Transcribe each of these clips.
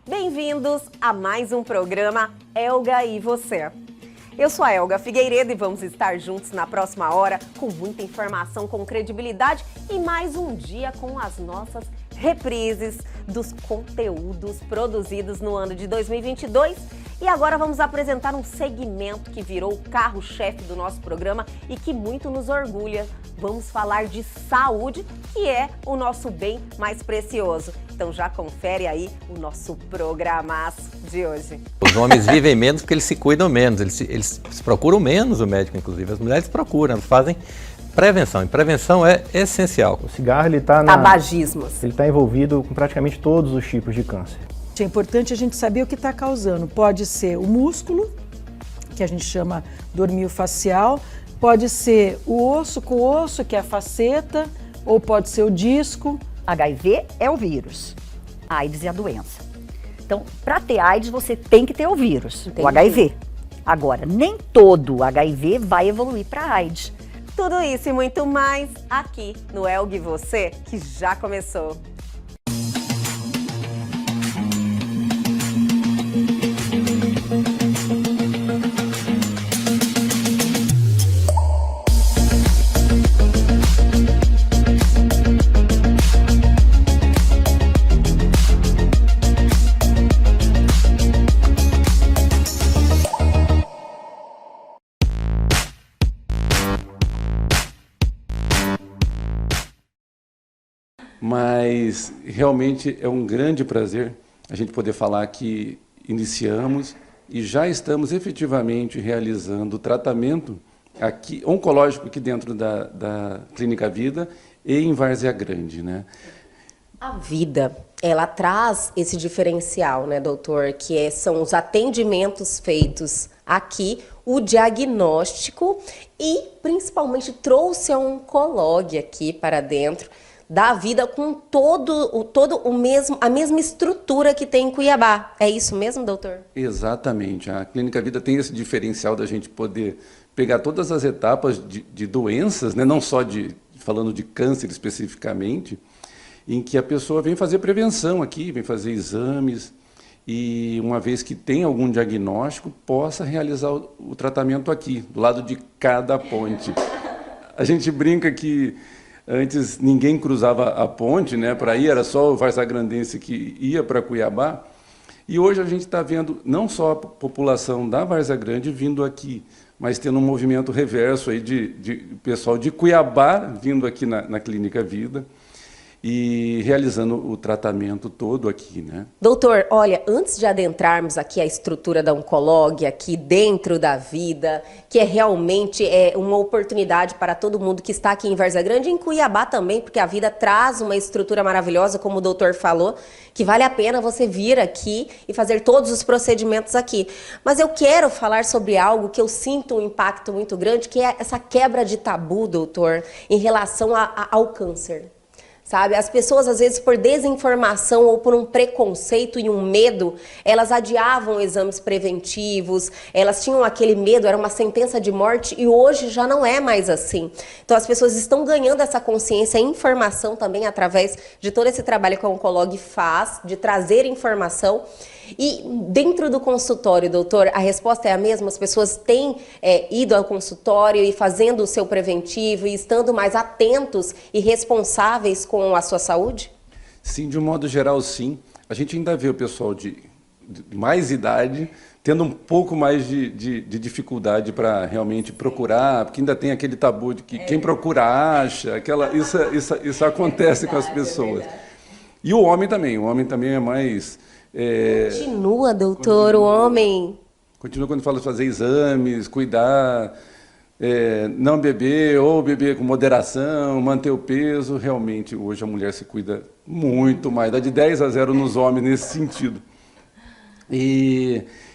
Bem-vindos a mais um programa Elga e Você. Eu sou a Elga Figueiredo e vamos estar juntos na próxima hora com muita informação, com credibilidade e mais um dia com as nossas reprises dos conteúdos produzidos no ano de 2022. E agora vamos apresentar um segmento que virou o carro-chefe do nosso programa e que muito nos orgulha. Vamos falar de saúde, que é o nosso bem mais precioso. Então já confere aí o nosso programaço de hoje. Os homens vivem menos porque eles se cuidam menos, eles procuram menos o médico, inclusive. As mulheres procuram, elas fazem prevenção. E prevenção é essencial. O cigarro, ele está tabagismos. Ele está envolvido com praticamente todos os tipos de câncer. É importante a gente saber o que está causando. Pode ser o músculo, que a gente chama do miofascial, pode ser o osso com osso, que é a faceta, ou pode ser o disco. HIV é o vírus, AIDS é a doença. Então, para ter AIDS, você tem que ter o vírus, o HIV. Agora, nem todo HIV vai evoluir para AIDS. Tudo isso e muito mais aqui no Elga e Você, que já começou. Mas realmente é um grande prazer a gente poder falar que iniciamos e já estamos efetivamente realizando o tratamento aqui, oncológico aqui dentro da Clínica Vida e em Várzea Grande, né? A Vida, ela traz esse diferencial, né, doutor, que são os atendimentos feitos aqui, o diagnóstico e principalmente trouxe a oncologia aqui para dentro da Vida com a mesma estrutura que tem em Cuiabá. É isso mesmo, doutor? Exatamente. A Clínica Vida tem esse diferencial da gente poder pegar todas as etapas de doenças, né? Não só falando de câncer especificamente, em que a pessoa vem fazer prevenção aqui, vem fazer exames e, uma vez que tem algum diagnóstico, possa realizar o tratamento aqui, do lado de cada ponte. A gente brinca que antes ninguém cruzava a ponte, né, para ir, era só o varzagrandense que ia para Cuiabá. E hoje a gente está vendo não só a população da Várzea Grande vindo aqui, mas tendo um movimento reverso aí de pessoal de Cuiabá vindo aqui na Clínica Vida e realizando o tratamento todo aqui, né? Doutor, olha, antes de adentrarmos aqui a estrutura da oncologia, aqui dentro da Vida, que é realmente uma oportunidade para todo mundo que está aqui em Várzea Grande e em Cuiabá também, porque a Vida traz uma estrutura maravilhosa, como o doutor falou, que vale a pena você vir aqui e fazer todos os procedimentos aqui. Mas eu quero falar sobre algo que eu sinto um impacto muito grande, que é essa quebra de tabu, doutor, em relação ao câncer. Sabe? As pessoas, às vezes, por desinformação ou por um preconceito e um medo, elas adiavam exames preventivos, elas tinham aquele medo, era uma sentença de morte e hoje já não é mais assim. Então, as pessoas estão ganhando essa consciência e informação também através de todo esse trabalho que a Oncologia faz, de trazer informação. E dentro do consultório, doutor, a resposta é a mesma? As pessoas têm ido ao consultório e fazendo o seu preventivo e estando mais atentos e responsáveis com a sua saúde? Sim, de um modo geral, sim. A gente ainda vê o pessoal de mais idade tendo um pouco mais de dificuldade para realmente procurar, porque ainda tem aquele tabu de que quem procura acha, isso acontece com as pessoas. E o homem também é mais... Continua, doutor, o homem... Continua quando fala de fazer exames, cuidar, não beber ou beber com moderação, manter o peso. Realmente, hoje a mulher se cuida muito mais, dá de 10-0 nos homens nesse sentido.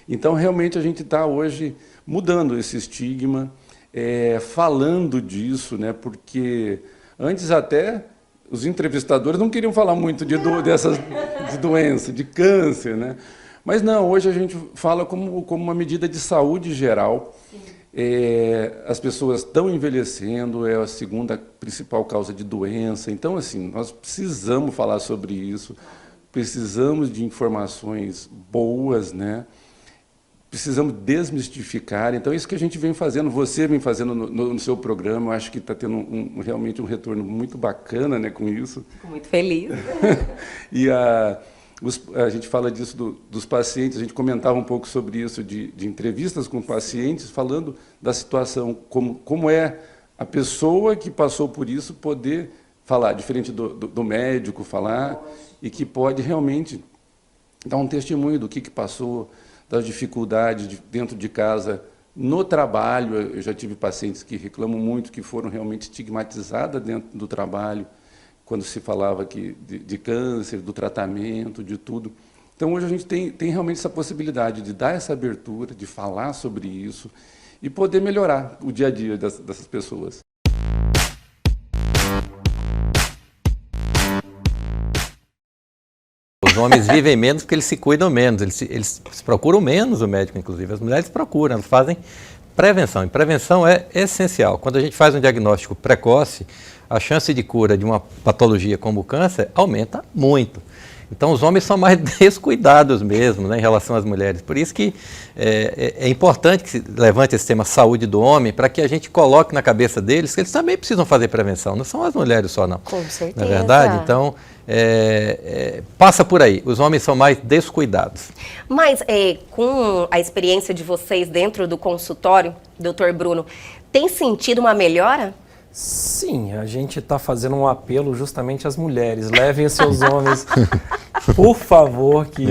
Então, realmente, a gente está hoje mudando esse estigma, falando disso, né? Porque antes até... os entrevistadores não queriam falar muito de doença, de câncer, né? Mas não, hoje a gente fala como uma medida de saúde geral. As pessoas estão envelhecendo, é a segunda principal causa de doença. Então, assim, nós precisamos falar sobre isso, precisamos de informações boas, né? Precisamos desmistificar. Então, isso que a gente vem fazendo, você vem fazendo no seu programa, eu acho que está tendo realmente um retorno muito bacana, né, com isso. Fico muito feliz. E a gente fala disso dos pacientes, a gente comentava um pouco sobre isso, de entrevistas com pacientes, falando da situação, como é a pessoa que passou por isso poder falar, diferente do médico falar, e que pode realmente dar um testemunho do que passou, das dificuldades dentro de casa, no trabalho. Eu já tive pacientes que reclamam muito, que foram realmente estigmatizadas dentro do trabalho, quando se falava de câncer, do tratamento, de tudo. Então, hoje a gente tem realmente essa possibilidade de dar essa abertura, de falar sobre isso e poder melhorar o dia a dia dessas pessoas. Os homens vivem menos porque eles se cuidam menos, eles procuram menos o médico, inclusive. As mulheres procuram, elas fazem prevenção. E prevenção é essencial. Quando a gente faz um diagnóstico precoce, a chance de cura de uma patologia como o câncer aumenta muito. Então, os homens são mais descuidados mesmo, né, em relação às mulheres. Por isso que é importante que se levante esse tema saúde do homem, para que a gente coloque na cabeça deles que eles também precisam fazer prevenção. Não são as mulheres só, não. Com certeza. Não é verdade? Então, passa por aí. Os homens são mais descuidados. Mas, com a experiência de vocês dentro do consultório, doutor Bruno, tem sentido uma melhora? Sim, a gente está fazendo um apelo justamente às mulheres. Levem os seus homens, por favor, que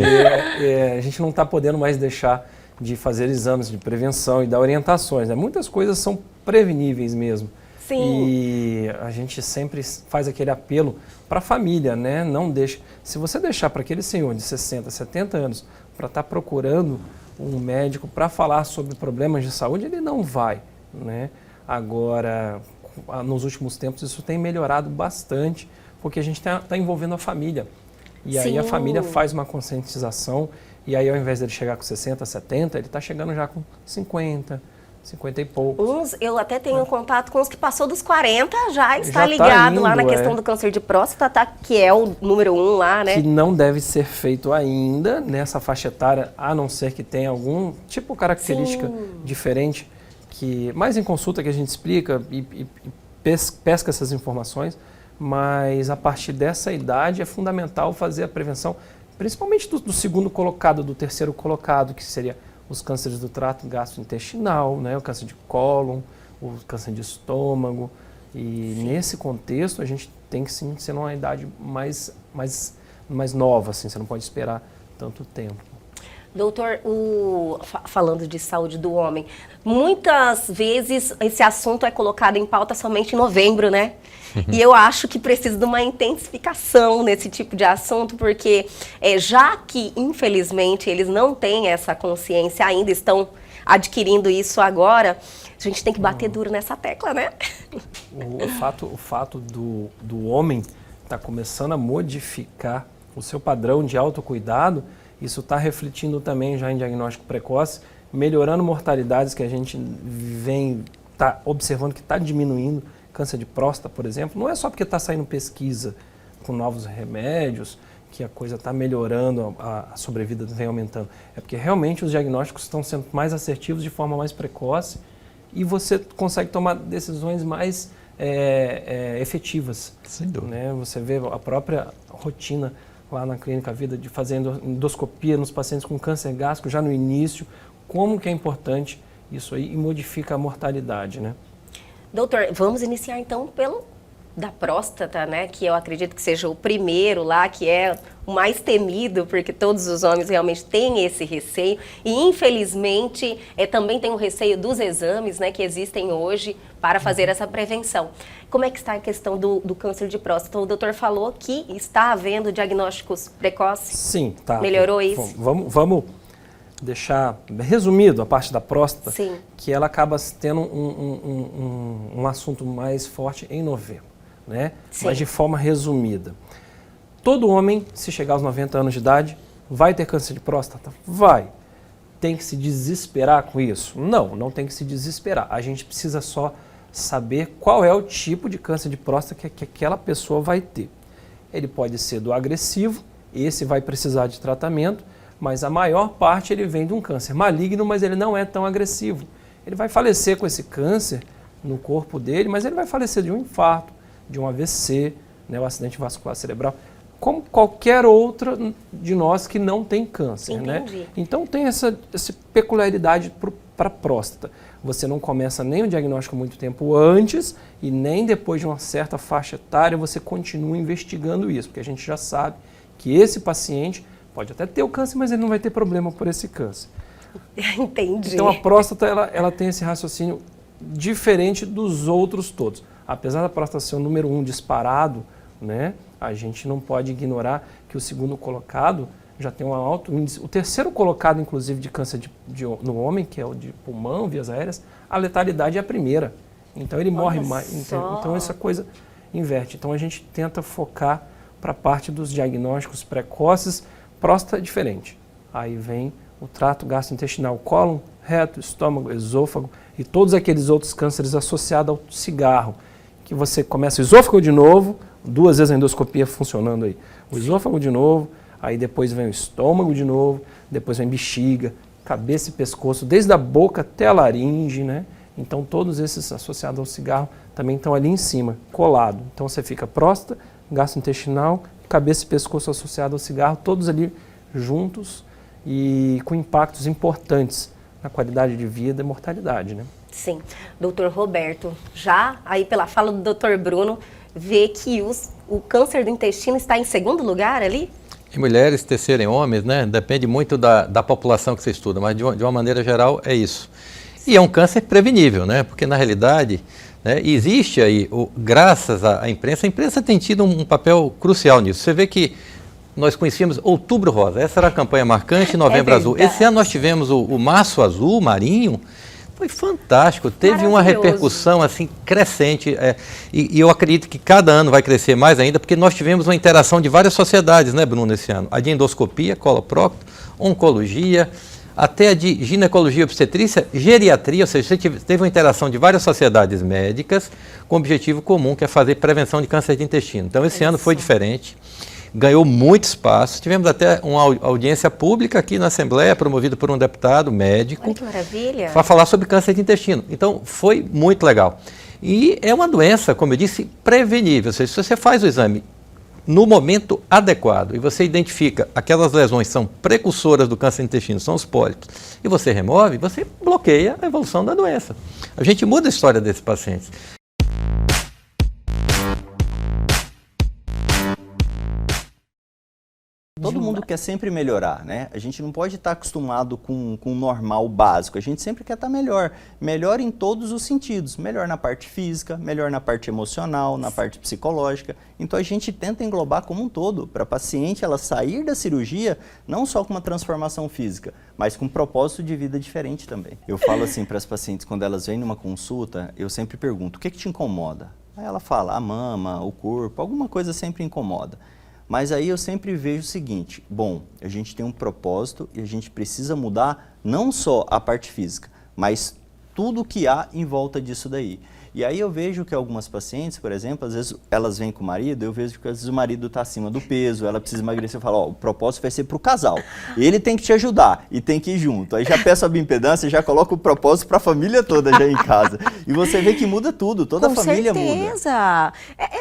a gente não está podendo mais deixar de fazer exames de prevenção e dar orientações, né? Muitas coisas são preveníveis mesmo. Sim. E a gente sempre faz aquele apelo para a família, né? Não deixe. Se você deixar para aquele senhor de 60, 70 anos para estar procurando um médico para falar sobre problemas de saúde, ele não vai, né? Agora, nos últimos tempos, isso tem melhorado bastante, porque a gente está envolvendo a família. E aí a família faz uma conscientização, e aí ao invés dele chegar com 60, 70, ele está chegando já com 50, 50 e poucos. Eu até tenho contato com os que passou dos 40, já está Já ligado tá lá na indo, questão do câncer de próstata, que é o número 1 lá, né? Que não deve ser feito ainda nessa faixa etária, a não ser que tenha algum tipo de característica diferente, mais em consulta que a gente explica e pesca essas informações, mas a partir dessa idade é fundamental fazer a prevenção, principalmente do segundo colocado, do terceiro colocado, que seria os cânceres do trato gastrointestinal, né, o câncer de cólon, o câncer de estômago. E nesse contexto a gente tem que sim ser numa idade mais nova, assim, você não pode esperar tanto tempo. Doutor, falando de saúde do homem, muitas vezes esse assunto é colocado em pauta somente em novembro, né? E eu acho que precisa de uma intensificação nesse tipo de assunto, porque já que, infelizmente, eles não têm essa consciência ainda, estão adquirindo isso agora, a gente tem que bater duro nessa tecla, né? O fato do homem estar começando a modificar o seu padrão de autocuidado, isso está refletindo também já em diagnóstico precoce, melhorando mortalidades que a gente tá observando que está diminuindo. Câncer de próstata, por exemplo, não é só porque está saindo pesquisa com novos remédios que a coisa está melhorando, a sobrevida vem aumentando. É porque realmente os diagnósticos estão sendo mais assertivos de forma mais precoce e você consegue tomar decisões mais efetivas. Sem dúvida. Né? Você vê a própria rotina lá na Clínica Vida de fazer endoscopia nos pacientes com câncer gástrico já no início, como que é importante isso aí e modifica a mortalidade, né? Doutor, vamos iniciar então pelo da próstata, né? Que eu acredito que seja o primeiro lá, que é o mais temido, porque todos os homens realmente têm esse receio. E infelizmente também tem o receio dos exames, né? Que existem hoje para fazer essa prevenção. Como é que está a questão do câncer de próstata? O doutor falou que está havendo diagnósticos precoces. Sim, tá. Melhorou isso? Vamos deixar resumido a parte da próstata, Sim. que ela acaba tendo um assunto mais forte em novembro, né? Sim. Mas de forma resumida. Todo homem, se chegar aos 90 anos de idade, vai ter câncer de próstata? Vai. Tem que se desesperar com isso? Não, não tem que se desesperar. A gente precisa só saber qual é o tipo de câncer de próstata que aquela pessoa vai ter. Ele pode ser do agressivo, esse vai precisar de tratamento, mas a maior parte ele vem de um câncer maligno, mas ele não é tão agressivo. Ele vai falecer com esse câncer no corpo dele, mas ele vai falecer de um infarto, de um AVC, né, o acidente vascular cerebral, como qualquer outra de nós que não tem câncer. Né? Então tem essa peculiaridade para a próstata. Você não começa nem o diagnóstico muito tempo antes e nem depois de uma certa faixa etária você continua investigando isso, porque a gente já sabe que esse paciente pode até ter o câncer, mas ele não vai ter problema por esse câncer. Entendi. Então a próstata ela tem esse raciocínio diferente dos outros todos. Apesar da próstata ser o número 1 disparado, né, a gente não pode ignorar que o segundo colocado já tem um alto índice. O terceiro colocado, inclusive, de câncer no homem, que é o de pulmão, vias aéreas, a letalidade é a primeira. Então ele morre mais. Então essa coisa inverte. Então a gente tenta focar para a parte dos diagnósticos precoces. Próstata é diferente. Aí vem o trato gastrointestinal, cólon, reto, estômago, esôfago e todos aqueles outros cânceres associados ao cigarro. Que você começa o esôfago de novo, 2 vezes a endoscopia funcionando aí. O esôfago de novo, aí depois vem o estômago de novo, depois vem bexiga, cabeça e pescoço, desde a boca até a laringe, né? Então todos esses associados ao cigarro também estão ali em cima, colado. Então você fica próstata, gastrointestinal, cabeça e pescoço associado ao cigarro, todos ali juntos e com impactos importantes na qualidade de vida e mortalidade, né? Sim. Doutor Roberto, já aí pela fala do doutor Bruno, vê que o câncer do intestino está em segundo lugar ali? Em mulheres, terceiro em homens, né? Depende muito da população que você estuda, mas de uma maneira geral é isso. E é um câncer prevenível, né? Porque na realidade, né, existe aí, graças à imprensa, a imprensa tem tido um papel crucial nisso. Você vê que nós conhecíamos Outubro Rosa, essa era a campanha marcante, Novembro Azul. Esse ano nós tivemos o Março Azul, marinho, foi fantástico, teve uma repercussão assim crescente e eu acredito que cada ano vai crescer mais ainda, porque nós tivemos uma interação de várias sociedades, né, Bruno, esse ano. A de endoscopia, coloprocto, oncologia, até a de ginecologia e obstetrícia, geriatria, ou seja, você teve uma interação de várias sociedades médicas com o objetivo comum, que é fazer prevenção de câncer de intestino. Então esse ano foi diferente. Ganhou muito espaço. Tivemos até uma audiência pública aqui na Assembleia, promovida por um deputado médico. Olha que maravilha. Para falar sobre câncer de intestino. Então, foi muito legal. E é uma doença, como eu disse, prevenível. Ou seja, se você faz o exame no momento adequado e você identifica aquelas lesões que são precursoras do câncer de intestino, são os pólipos, e você remove, você bloqueia a evolução da doença. A gente muda a história desses pacientes. Todo mundo quer sempre melhorar, né? A gente não pode estar acostumado com o normal básico, a gente sempre quer estar melhor. Melhor em todos os sentidos, melhor na parte física, melhor na parte emocional, na parte psicológica. Então a gente tenta englobar como um todo, para a paciente ela sair da cirurgia não só com uma transformação física, mas com um propósito de vida diferente também. Eu falo assim para as pacientes, quando elas vêm numa consulta, eu sempre pergunto, o que te incomoda? Aí ela fala, a mama, o corpo, alguma coisa sempre incomoda. Mas aí eu sempre vejo o seguinte, bom, a gente tem um propósito e a gente precisa mudar não só a parte física, mas tudo que há em volta disso daí. E aí eu vejo que algumas pacientes, por exemplo, às vezes elas vêm com o marido, eu vejo que às vezes o marido está acima do peso, ela precisa emagrecer, eu falo, ó, o propósito vai ser para o casal. Ele tem que te ajudar e tem que ir junto. Aí já peço a bioimpedância, já coloco o propósito para a família toda já em casa. E você vê que muda tudo, toda a família muda. Com certeza.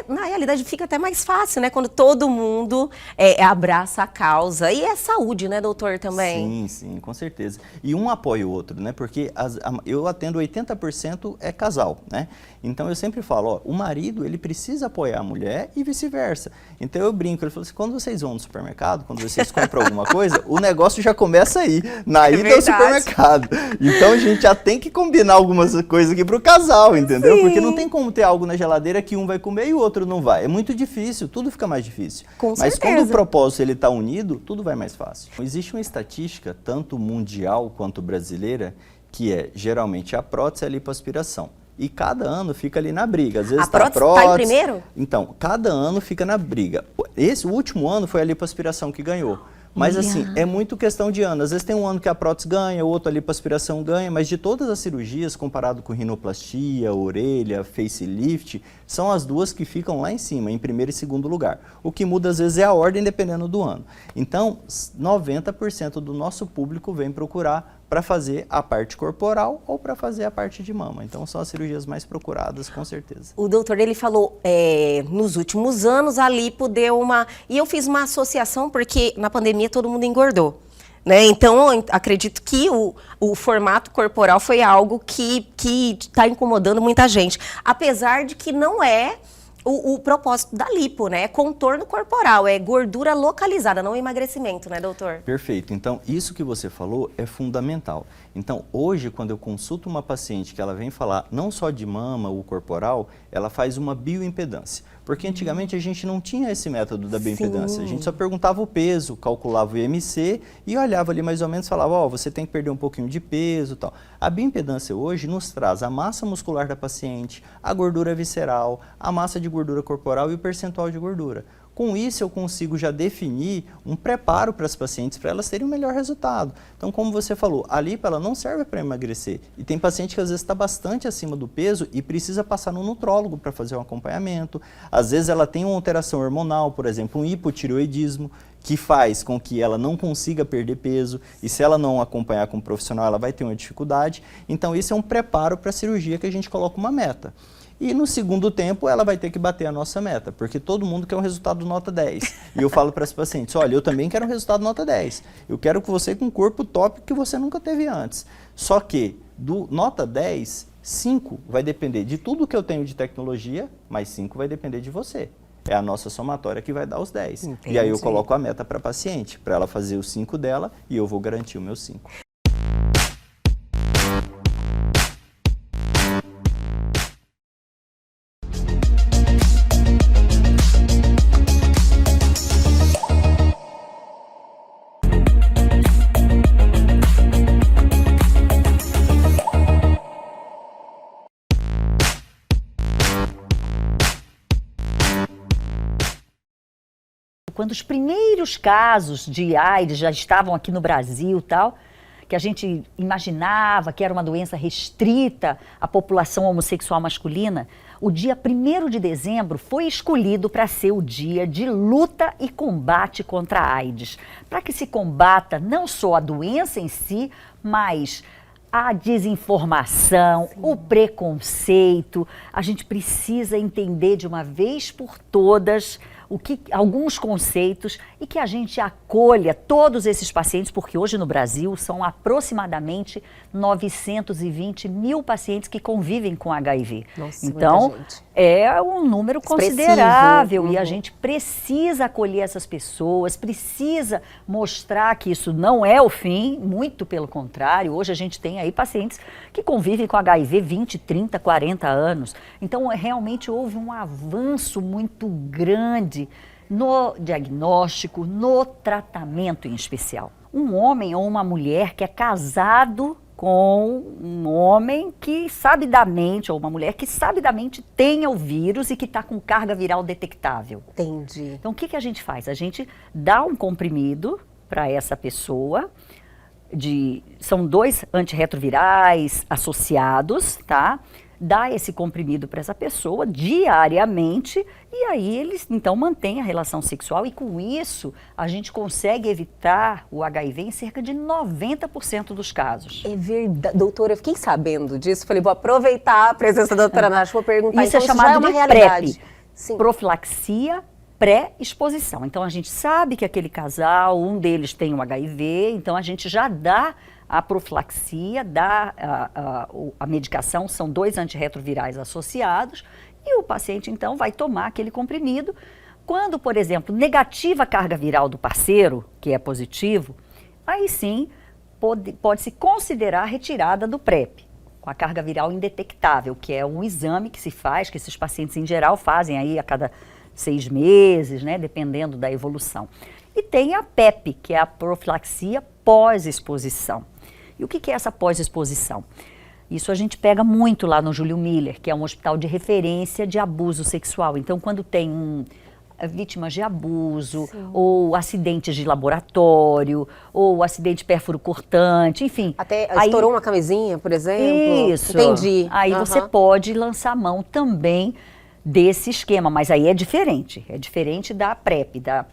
Na realidade fica até mais fácil, né? Quando todo mundo abraça a causa. E é saúde, né, doutor, também? Sim, sim, com certeza. E um apoia o outro, né? Porque eu atendo 80% é casal, né? Então eu sempre falo, ó, o marido ele precisa apoiar a mulher e vice-versa. Então eu brinco, ele falou assim, quando vocês vão no supermercado, quando vocês compram alguma coisa, o negócio já começa aí, na ida ao supermercado. Então a gente já tem que combinar algumas coisas aqui pro casal, entendeu? Sim. Porque não tem como ter algo na geladeira que um vai comer e o outro não vai. É muito difícil, tudo fica mais difícil. Mas quando o propósito ele tá unido, tudo vai mais fácil. Existe uma estatística, tanto mundial quanto brasileira, que é geralmente a prótese e a lipoaspiração. E cada ano fica ali na briga. Às vezes a prótese está em primeiro? Então, cada ano fica na briga. O último ano foi a lipoaspiração que ganhou. Mas assim, é muito questão de ano. Às vezes tem um ano que a prótese ganha, outro ali para aspiração ganha, mas de todas as cirurgias, comparado com rinoplastia, orelha, facelift, são as duas que ficam lá em cima, em primeiro e segundo lugar. O que muda às vezes é a ordem, dependendo do ano. Então, 90% do nosso público vem procurar para fazer a parte corporal ou para fazer a parte de mama. Então, são as cirurgias mais procuradas, com certeza. O doutor, ele falou, nos últimos anos a lipo deu uma... E eu fiz uma associação porque na pandemia todo mundo engordou, né? Então, eu acredito que o formato corporal foi algo que está incomodando muita gente. Apesar de que não é o propósito da lipo, né? É contorno corporal, é gordura localizada, não emagrecimento, né, doutor? Perfeito. Então, isso que você falou é fundamental. Então, hoje, quando eu consulto uma paciente que ela vem falar não só de mama ou corporal, ela faz uma bioimpedância. Porque antigamente a gente não tinha esse método da bioimpedância. A gente só perguntava o peso, calculava o IMC e olhava ali mais ou menos e falava, ó, você tem que perder um pouquinho de peso e tal. A bioimpedância hoje nos traz a massa muscular da paciente, a gordura visceral, a massa de gordura corporal e o percentual de gordura. Com isso, eu consigo já definir um preparo para as pacientes, para elas terem um melhor resultado. Então, como você falou, a lipo ela não serve para emagrecer. E tem paciente que às vezes está bastante acima do peso e precisa passar no nutrólogo para fazer um acompanhamento. Às vezes ela tem uma alteração hormonal, por exemplo, um hipotireoidismo, que faz com que ela não consiga perder peso. E se ela não acompanhar com um profissional, ela vai ter uma dificuldade. Então, isso é um preparo para a cirurgia que a gente coloca uma meta. E no segundo tempo, ela vai ter que bater a nossa meta, porque todo mundo quer um resultado nota 10. E eu falo para as pacientes, olha, eu também quero um resultado nota 10. Eu quero que você com um corpo top que você nunca teve antes. Só que, do nota 10, 5 vai depender de tudo que eu tenho de tecnologia, mas 5 vai depender de você. É a nossa somatória que vai dar os 10. Entendi. E aí eu coloco a meta para a paciente, para ela fazer os 5 dela e eu vou garantir o meu 5. Quando os primeiros casos de AIDS já estavam aqui no Brasil, tal, que a gente imaginava que era uma doença restrita à população homossexual masculina, o dia 1º de dezembro foi escolhido para ser o dia de luta e combate contra a AIDS, para que se combata não só a doença em si, mas a desinformação, o preconceito. A gente precisa entender de uma vez por todas alguns conceitos e que a gente acolha todos esses pacientes, porque hoje no Brasil são aproximadamente 920 mil pacientes que convivem com HIV. Nossa, então, muita gente. É um número considerável e a gente precisa acolher essas pessoas, precisa mostrar que isso não é o fim, muito pelo contrário. Hoje a gente tem aí pacientes que convivem com HIV 20, 30, 40 anos. Então, realmente houve um avanço muito grande no diagnóstico, no tratamento em especial. Um homem ou uma mulher que é casado com um homem que sabidamente, ou uma mulher que sabidamente tenha o vírus e que está com carga viral detectável. Entendi. Então, o que a gente faz? A gente dá um comprimido para essa pessoa, são 2 antirretrovirais associados, tá? Dá esse comprimido para essa pessoa diariamente e aí eles então mantêm a relação sexual e com isso a gente consegue evitar o HIV em cerca de 90% dos casos. É verdade. Doutora, eu fiquei sabendo disso, falei, vou aproveitar a presença da doutora Nath, vou perguntar. Isso então, é chamado uma de realidade. PrEP, Sim. profilaxia pré-exposição. Então a gente sabe que aquele casal, um deles tem o HIV, então a gente já dá a profilaxia, dá a medicação, são 2 antirretrovirais associados, e o paciente, então, vai tomar aquele comprimido. Quando, por exemplo, negativa a carga viral do parceiro, que é positivo, aí sim pode-se considerar a retirada do PrEP, com a carga viral indetectável, que é um exame que se faz, que esses pacientes, em geral, fazem aí a cada 6 meses, né, dependendo da evolução. E tem a PEP, que é a profilaxia pós-exposição. E o que é essa pós-exposição? Isso a gente pega muito lá no Júlio Miller, que é um hospital de referência de abuso sexual. Então, quando tem vítimas de abuso, ou acidentes de laboratório, ou acidente de pérfuro cortante, enfim. Até estourou uma camisinha, por exemplo? Isso. Entendi. Aí você pode lançar mão também desse esquema, mas aí é diferente da PrEP, da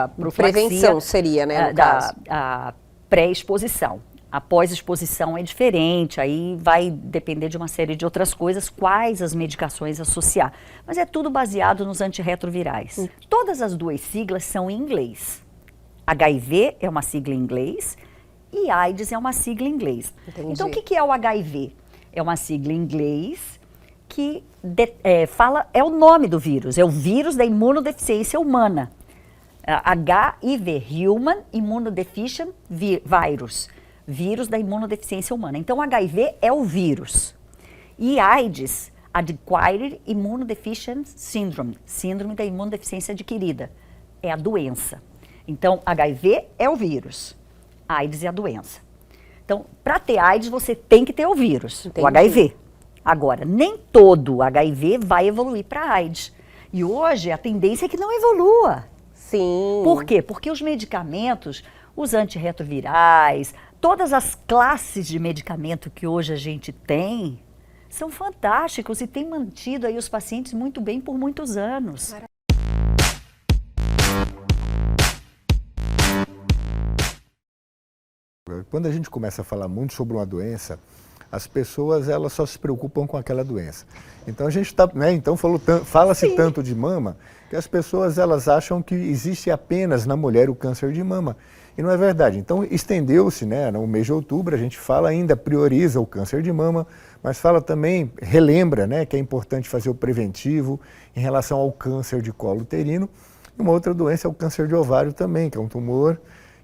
profilaxia. Prevenção seria, né, no caso. A pré-exposição. A pós-exposição é diferente, aí vai depender de uma série de outras coisas, quais as medicações associar. Mas é tudo baseado nos antirretrovirais. Todas as duas siglas são em inglês. HIV é uma sigla em inglês e AIDS é uma sigla em inglês. Entendi. Então, o que é o HIV? É uma sigla em inglês que é o nome do vírus, é o vírus da imunodeficiência humana. HIV, Human Immunodeficient Virus, vírus da imunodeficiência humana. Então, HIV é o vírus. E AIDS, Acquired Immunodeficient Syndrome, síndrome da imunodeficiência adquirida, é a doença. Então, HIV é o vírus, AIDS é a doença. Então, para ter AIDS, você tem que ter o vírus, Entendi. o HIV. Agora, nem todo HIV vai evoluir para AIDS. E hoje a tendência é que não evolua. Sim. Por quê? Porque os medicamentos, os antirretrovirais, todas as classes de medicamento que hoje a gente tem, são fantásticos e têm mantido aí os pacientes muito bem por muitos anos. Quando a gente começa a falar muito sobre uma doença, as pessoas elas só se preocupam com aquela doença. Então a gente está, né? Então fala-se tanto de mama que as pessoas elas acham que existe apenas na mulher o câncer de mama e não é verdade. Então estendeu-se, né? No mês de outubro a gente fala ainda prioriza o câncer de mama, mas fala também relembra, né? Que é importante fazer o preventivo em relação ao câncer de colo uterino. E uma outra doença é o câncer de ovário também, que é um tumor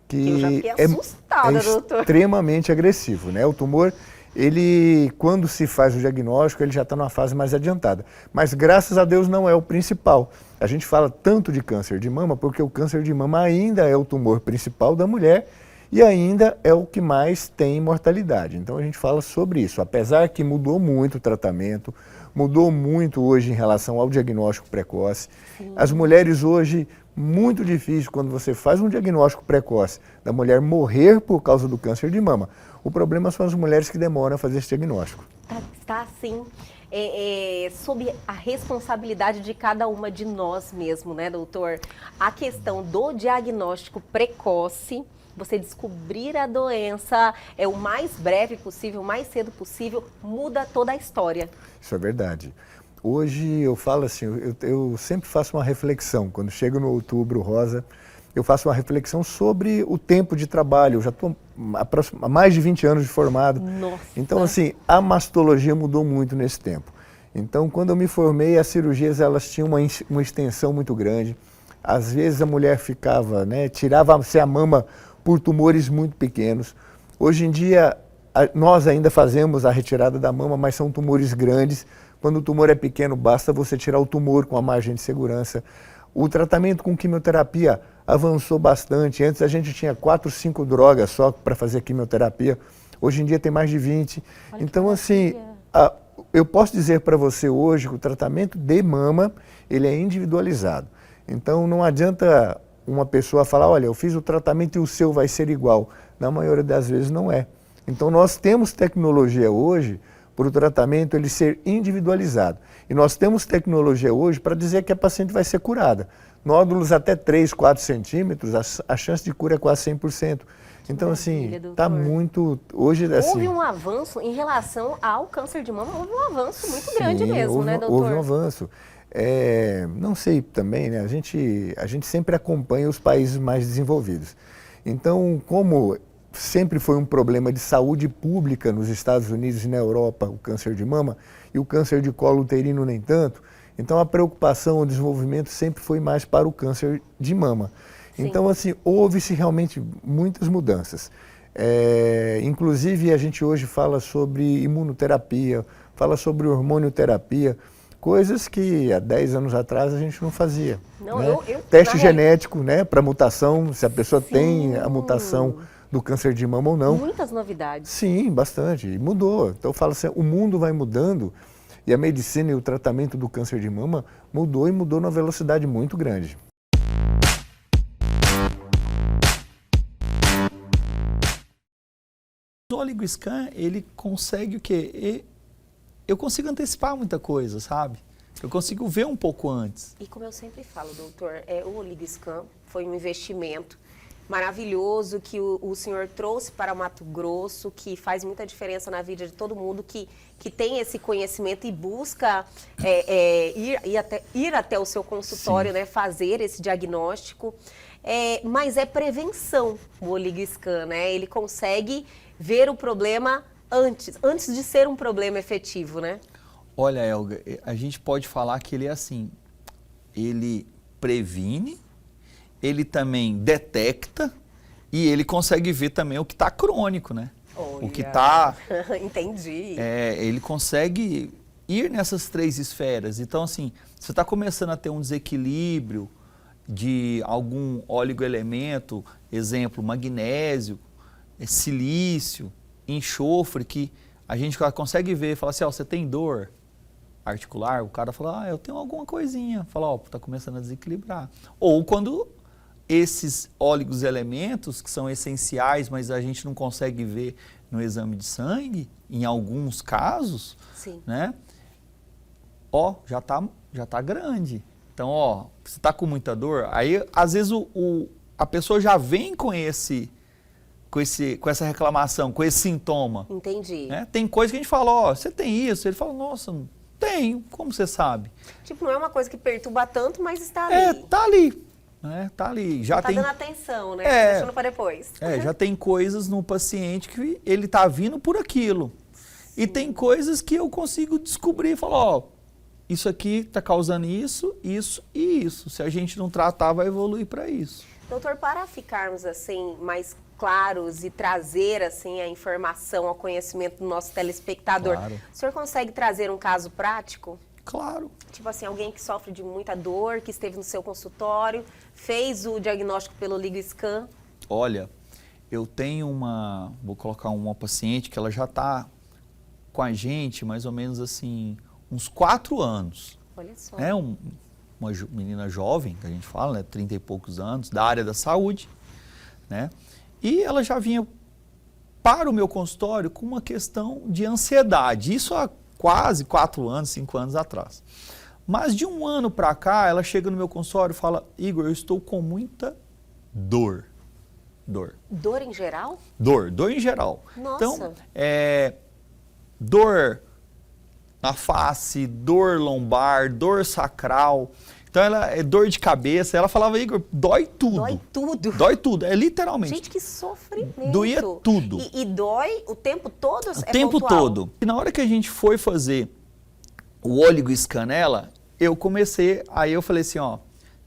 que eu já fiquei assustada, doutor. Extremamente agressivo, né? O tumor, ele, quando se faz o diagnóstico, ele já está numa fase mais adiantada. Mas, graças a Deus, não é o principal. A gente fala tanto de câncer de mama porque o câncer de mama ainda é o tumor principal da mulher e ainda é o que mais tem mortalidade. Então, a gente fala sobre isso. Apesar que mudou muito o tratamento, mudou muito hoje em relação ao diagnóstico precoce. Sim. As mulheres hoje, muito difícil quando você faz um diagnóstico precoce da mulher morrer por causa do câncer de mama. O problema são as mulheres que demoram a fazer esse diagnóstico. Está assim, sob a responsabilidade de cada uma de nós mesmo, né, doutor? A questão do diagnóstico precoce, você descobrir a doença o mais breve possível, o mais cedo possível, muda toda a história. Isso é verdade. Hoje eu falo assim, eu sempre faço uma reflexão, quando chego no Outubro Rosa, eu faço uma reflexão sobre o tempo de trabalho. Eu já estou há mais de 20 anos de formado. Nossa. Então, assim, a mastologia mudou muito nesse tempo. Então, quando eu me formei, as cirurgias elas tinham uma extensão muito grande. Às vezes a mulher ficava, né, tirava-se a mama por tumores muito pequenos. Hoje em dia, nós ainda fazemos a retirada da mama, mas são tumores grandes. Quando o tumor é pequeno, basta você tirar o tumor com a margem de segurança. O tratamento com quimioterapia avançou bastante. Antes a gente tinha 4, 5 drogas só para fazer quimioterapia. Hoje em dia tem mais de 20. Olha, então, assim, eu posso dizer para você hoje que o tratamento de mama, ele é individualizado. Então, não adianta uma pessoa falar, olha, eu fiz o tratamento e o seu vai ser igual. Na maioria das vezes não é. Então, nós temos tecnologia hoje para o tratamento ele ser individualizado. E nós temos tecnologia hoje para dizer que a paciente vai ser curada. Nódulos até 3, 4 centímetros, a chance de cura é quase 100%. Então, assim, está muito... Hoje, assim, houve um avanço em relação ao câncer de mama, houve um avanço muito grande mesmo, né, doutor? Houve um avanço. Não sei também, né? A gente sempre acompanha os países mais desenvolvidos. Então, como sempre foi um problema de saúde pública nos Estados Unidos e na Europa, o câncer de mama, e o câncer de colo uterino nem tanto, então a preocupação, o desenvolvimento sempre foi mais para o câncer de mama. Sim. Então, assim, houve-se realmente muitas mudanças. Inclusive, a gente hoje fala sobre imunoterapia, fala sobre hormonioterapia, coisas que há 10 anos atrás a gente não fazia. Não, né? Teste genético, né, para mutação, se a pessoa Sim. tem a mutação do câncer de mama ou não. Muitas novidades. Sim, bastante. E mudou. Então eu falo assim, o mundo vai mudando E a medicina e o tratamento do câncer de mama mudou e mudou numa velocidade muito grande. O OligoScan, ele consegue o quê? Eu consigo antecipar muita coisa, sabe? Eu consigo ver um pouco antes. E como eu sempre falo, doutor, o OligoScan foi um investimento maravilhoso que o senhor trouxe para o Mato Grosso, que faz muita diferença na vida de todo mundo que tem esse conhecimento e busca ir até o seu consultório, né, fazer esse diagnóstico. Mas é prevenção o OligoScan, né? Ele consegue ver o problema antes de ser um problema efetivo, né? Olha, Elga, a gente pode falar que ele é assim, ele previne, ele também detecta e ele consegue ver também o que está crônico, né? Olha. O que está... Entendi. Ele consegue ir nessas 3 esferas. Então, assim, você está começando a ter um desequilíbrio de algum oligoelemento, exemplo, magnésio, silício, enxofre, que a gente consegue ver, fala assim, ó, você tem dor articular? O cara fala, eu tenho alguma coisinha. Fala, ó, tá começando a desequilibrar. Ou quando esses óligos-elementos, que são essenciais, mas a gente não consegue ver no exame de sangue, em alguns casos, sim, né? Ó, já tá grande. Então, ó, você tá com muita dor, aí às vezes a pessoa já vem com essa reclamação, com esse sintoma. Entendi. Né? Tem coisa que a gente fala, ó, você tem isso? Ele fala, nossa, não tenho, como você sabe? Tipo, não é uma coisa que perturba tanto, mas está ali. Tá ali. Né? Tá ali. Já tá tem... dando atenção, né? Deixando para depois. Já tem coisas no paciente que ele tá vindo por aquilo. Sim. E tem coisas que eu consigo descobrir e falar, ó, isso aqui tá causando isso, isso e isso. Se a gente não tratar, vai evoluir para isso. Doutor, para ficarmos assim mais claros e trazer assim a informação ao conhecimento do nosso telespectador, Claro. O senhor consegue trazer um caso prático? Claro. Tipo assim, alguém que sofre de muita dor, que esteve no seu consultório, fez o diagnóstico pelo OligoScan. Olha, eu tenho vou colocar uma paciente que ela já está com a gente mais ou menos assim, uns 4 anos. Olha só. É uma menina jovem, que a gente fala, né, 30 e poucos anos, da área da saúde, né? E ela já vinha para o meu consultório com uma questão de ansiedade. Isso há quase 4 anos, 5 anos atrás. Mas de 1 ano para cá, ela chega no meu consultório e fala, Igor, eu estou com muita dor. Dor em geral? Dor em geral. Nossa. Então, dor na face, dor lombar, dor sacral. Então, ela é dor de cabeça. Ela falava, Igor, dói tudo. Dói tudo? Dói tudo, literalmente. Gente, que sofrimento. Doía tudo. E dói o tempo todo? O tempo todo. E na hora que a gente foi fazer o OligoScan nela, eu comecei, aí eu falei assim, ó,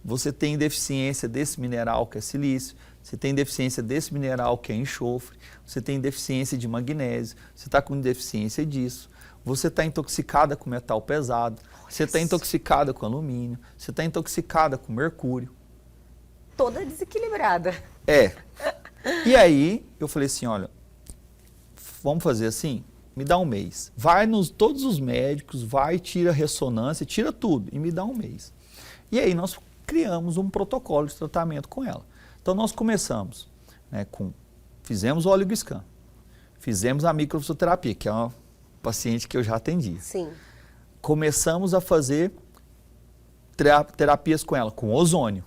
você tem deficiência desse mineral que é silício, você tem deficiência desse mineral que é enxofre, você tem deficiência de magnésio, você está com deficiência disso, você está intoxicada com metal pesado, você está intoxicada com alumínio, você está intoxicada com mercúrio. Toda desequilibrada. E aí, eu falei assim, olha, vamos fazer assim? Me dá 1 mês. Vai todos os médicos, vai, tira ressonância, tira tudo e me dá 1 mês. E aí nós criamos um protocolo de tratamento com ela. Então nós começamos, né, fizemos o OligoScan, fizemos a microfisioterapia, que é uma paciente que eu já atendi. Sim. Começamos a fazer terapias com ela, com ozônio,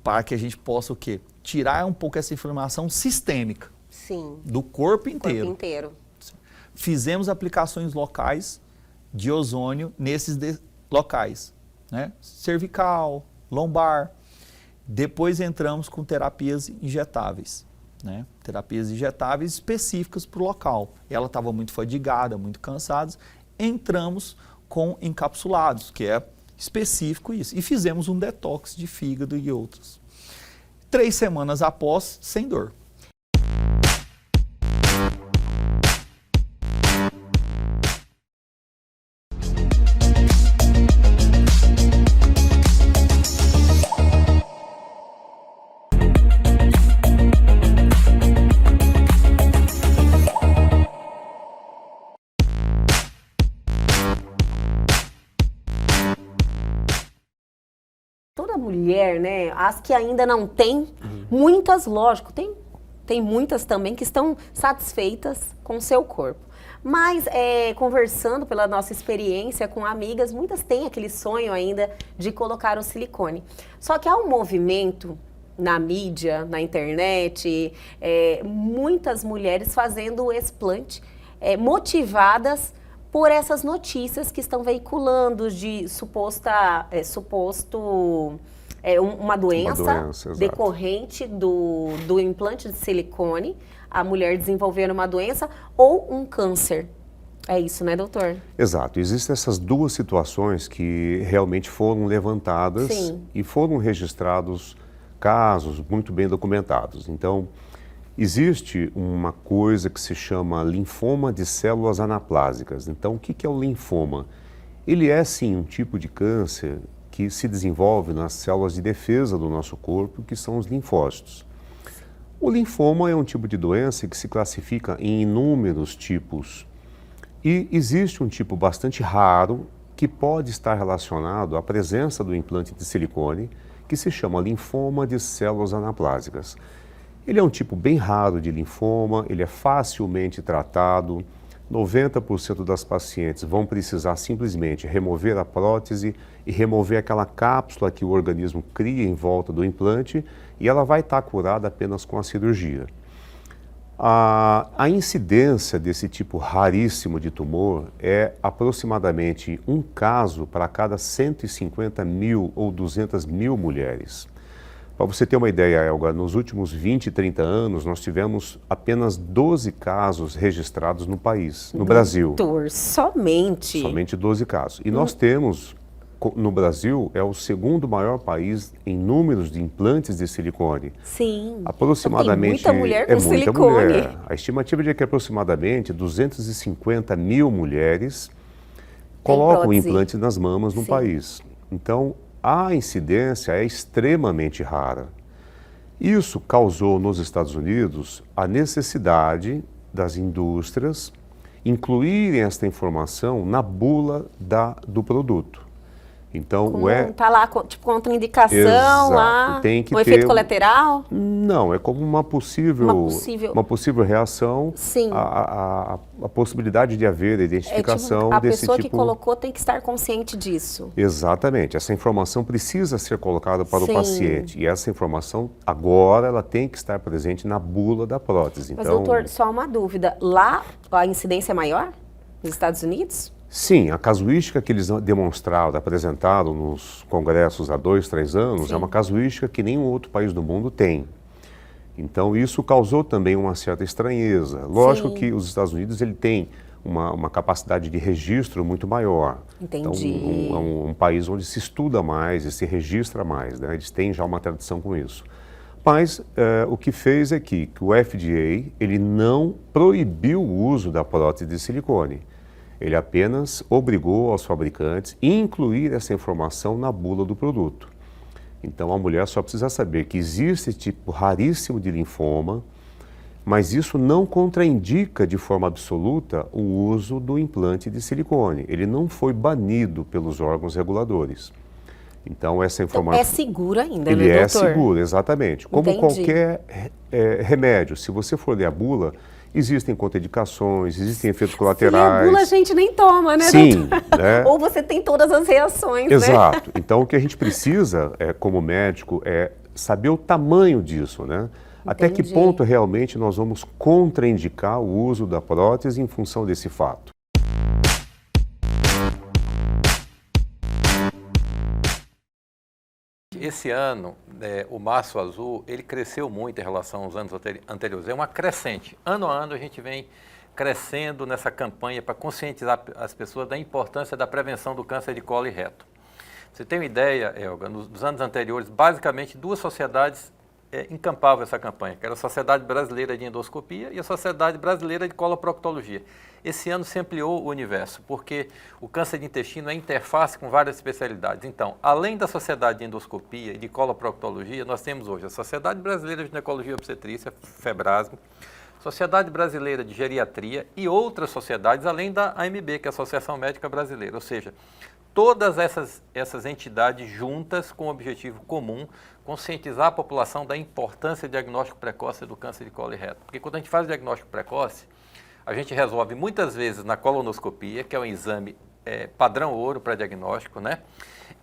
para que a gente possa o quê? Tirar um pouco essa inflamação sistêmica. Sim. Do corpo inteiro. Corpo inteiro. Fizemos aplicações locais de ozônio nesses locais, né? Cervical, lombar. Depois entramos com terapias injetáveis, né? Terapias injetáveis específicas para o local. Ela estava muito fadigada, muito cansada. Entramos com encapsulados, que é específico isso. E fizemos um detox de fígado e outros. 3 semanas após, sem dor. mulher, né, as que ainda não têm, muitas, lógico, tem muitas também que estão satisfeitas com o seu corpo. Mas, conversando pela nossa experiência com amigas, muitas têm aquele sonho ainda de colocar o silicone. Só que há um movimento na mídia, na internet, muitas mulheres fazendo o explante, motivadas por essas notícias que estão veiculando de uma doença decorrente do implante de silicone, a mulher desenvolvendo uma doença ou um câncer. É isso, né, doutor? Exato. Existem essas duas situações que realmente foram levantadas. Sim. E foram registrados casos muito bem documentados. Então, existe uma coisa que se chama linfoma de células anaplásicas. Então, o que é o linfoma? Ele é, sim, um tipo de câncer que se desenvolve nas células de defesa do nosso corpo, que são os linfócitos. O linfoma é um tipo de doença que se classifica em inúmeros tipos. E existe um tipo bastante raro que pode estar relacionado à presença do implante de silicone, que se chama linfoma de células anaplásicas. Ele é um tipo bem raro de linfoma, ele é facilmente tratado. 90% das pacientes vão precisar simplesmente remover a prótese e remover aquela cápsula que o organismo cria em volta do implante e ela vai estar curada apenas com a cirurgia. A incidência desse tipo raríssimo de tumor é aproximadamente um caso para cada 150 mil ou 200 mil mulheres. Para você ter uma ideia, Elga, nos últimos 20, 30 anos, nós tivemos apenas 12 casos registrados no país, no Brasil. Doutor, somente? Somente 12 casos. E nós temos, no Brasil, é o segundo maior país em números de implantes de silicone. Sim. Aproximadamente, então, tem muita mulher com muita silicone. Mulher. A estimativa é que aproximadamente 250 mil mulheres colocam implantes nas mamas no país. Então, a incidência é extremamente rara. Isso causou nos Estados Unidos a necessidade das indústrias incluírem esta informação na bula do produto. Então, tá lá, tipo, contraindicação, exato, lá, tem que um efeito colateral? Não, é como uma possível reação. Sim. A possibilidade de haver a identificação desse tipo. A pessoa que colocou tem que estar consciente disso. Exatamente. Essa informação precisa ser colocada para o paciente. E essa informação, agora, ela tem que estar presente na bula da prótese. Mas, doutor, só uma dúvida. Lá, a incidência é maior? Nos Estados Unidos? Sim, a casuística que eles demonstraram, apresentaram nos congressos há 2, 3 anos, é uma casuística que nenhum outro país do mundo tem. Então, isso causou também uma certa estranheza. Lógico que os Estados Unidos ele tem uma capacidade de registro muito maior. Entendi. Então, é um país onde se estuda mais e se registra mais, né? Eles têm já uma tradição com isso. Mas o que fez é que o FDA ele não proibiu o uso da prótese de silicone. Ele apenas obrigou aos fabricantes a incluir essa informação na bula do produto. Então, a mulher só precisa saber que existe esse tipo raríssimo de linfoma, mas isso não contraindica de forma absoluta o uso do implante de silicone. Ele não foi banido pelos órgãos reguladores. Então, essa informação... Então, é seguro ainda, ele né, doutor? É seguro, exatamente. Como qualquer remédio, se você for ler a bula, existem contraindicações, existem efeitos colaterais. Se a bula a gente nem toma, né, sim, doutor? Né? Ou você tem todas as reações, exato. Né? Então, o que a gente precisa, como médico, é saber o tamanho disso, né? Até que ponto realmente nós vamos contraindicar o uso da prótese em função desse fato. Esse ano, o Março Azul, ele cresceu muito em relação aos anos anteriores. É uma crescente. Ano a ano a gente vem crescendo nessa campanha para conscientizar as pessoas da importância da prevenção do câncer de colo e reto. Você tem uma ideia, Elga, nos anos anteriores, basicamente duas sociedades encampavam essa campanha, que era a Sociedade Brasileira de Endoscopia e a Sociedade Brasileira de Coloproctologia. Esse ano se ampliou o universo, porque o câncer de intestino é interface com várias especialidades. Então, além da Sociedade de Endoscopia e de Coloproctologia, nós temos hoje a Sociedade Brasileira de Ginecologia e Obstetrícia, FEBRASGO, Sociedade Brasileira de Geriatria e outras sociedades, além da AMB, que é a Associação Médica Brasileira. Ou seja, todas essas entidades juntas com o objetivo comum, conscientizar a população da importância do diagnóstico precoce do câncer de colo e reto. Porque quando a gente faz o diagnóstico precoce, a gente resolve muitas vezes na colonoscopia, que é um exame padrão ouro para diagnóstico, né?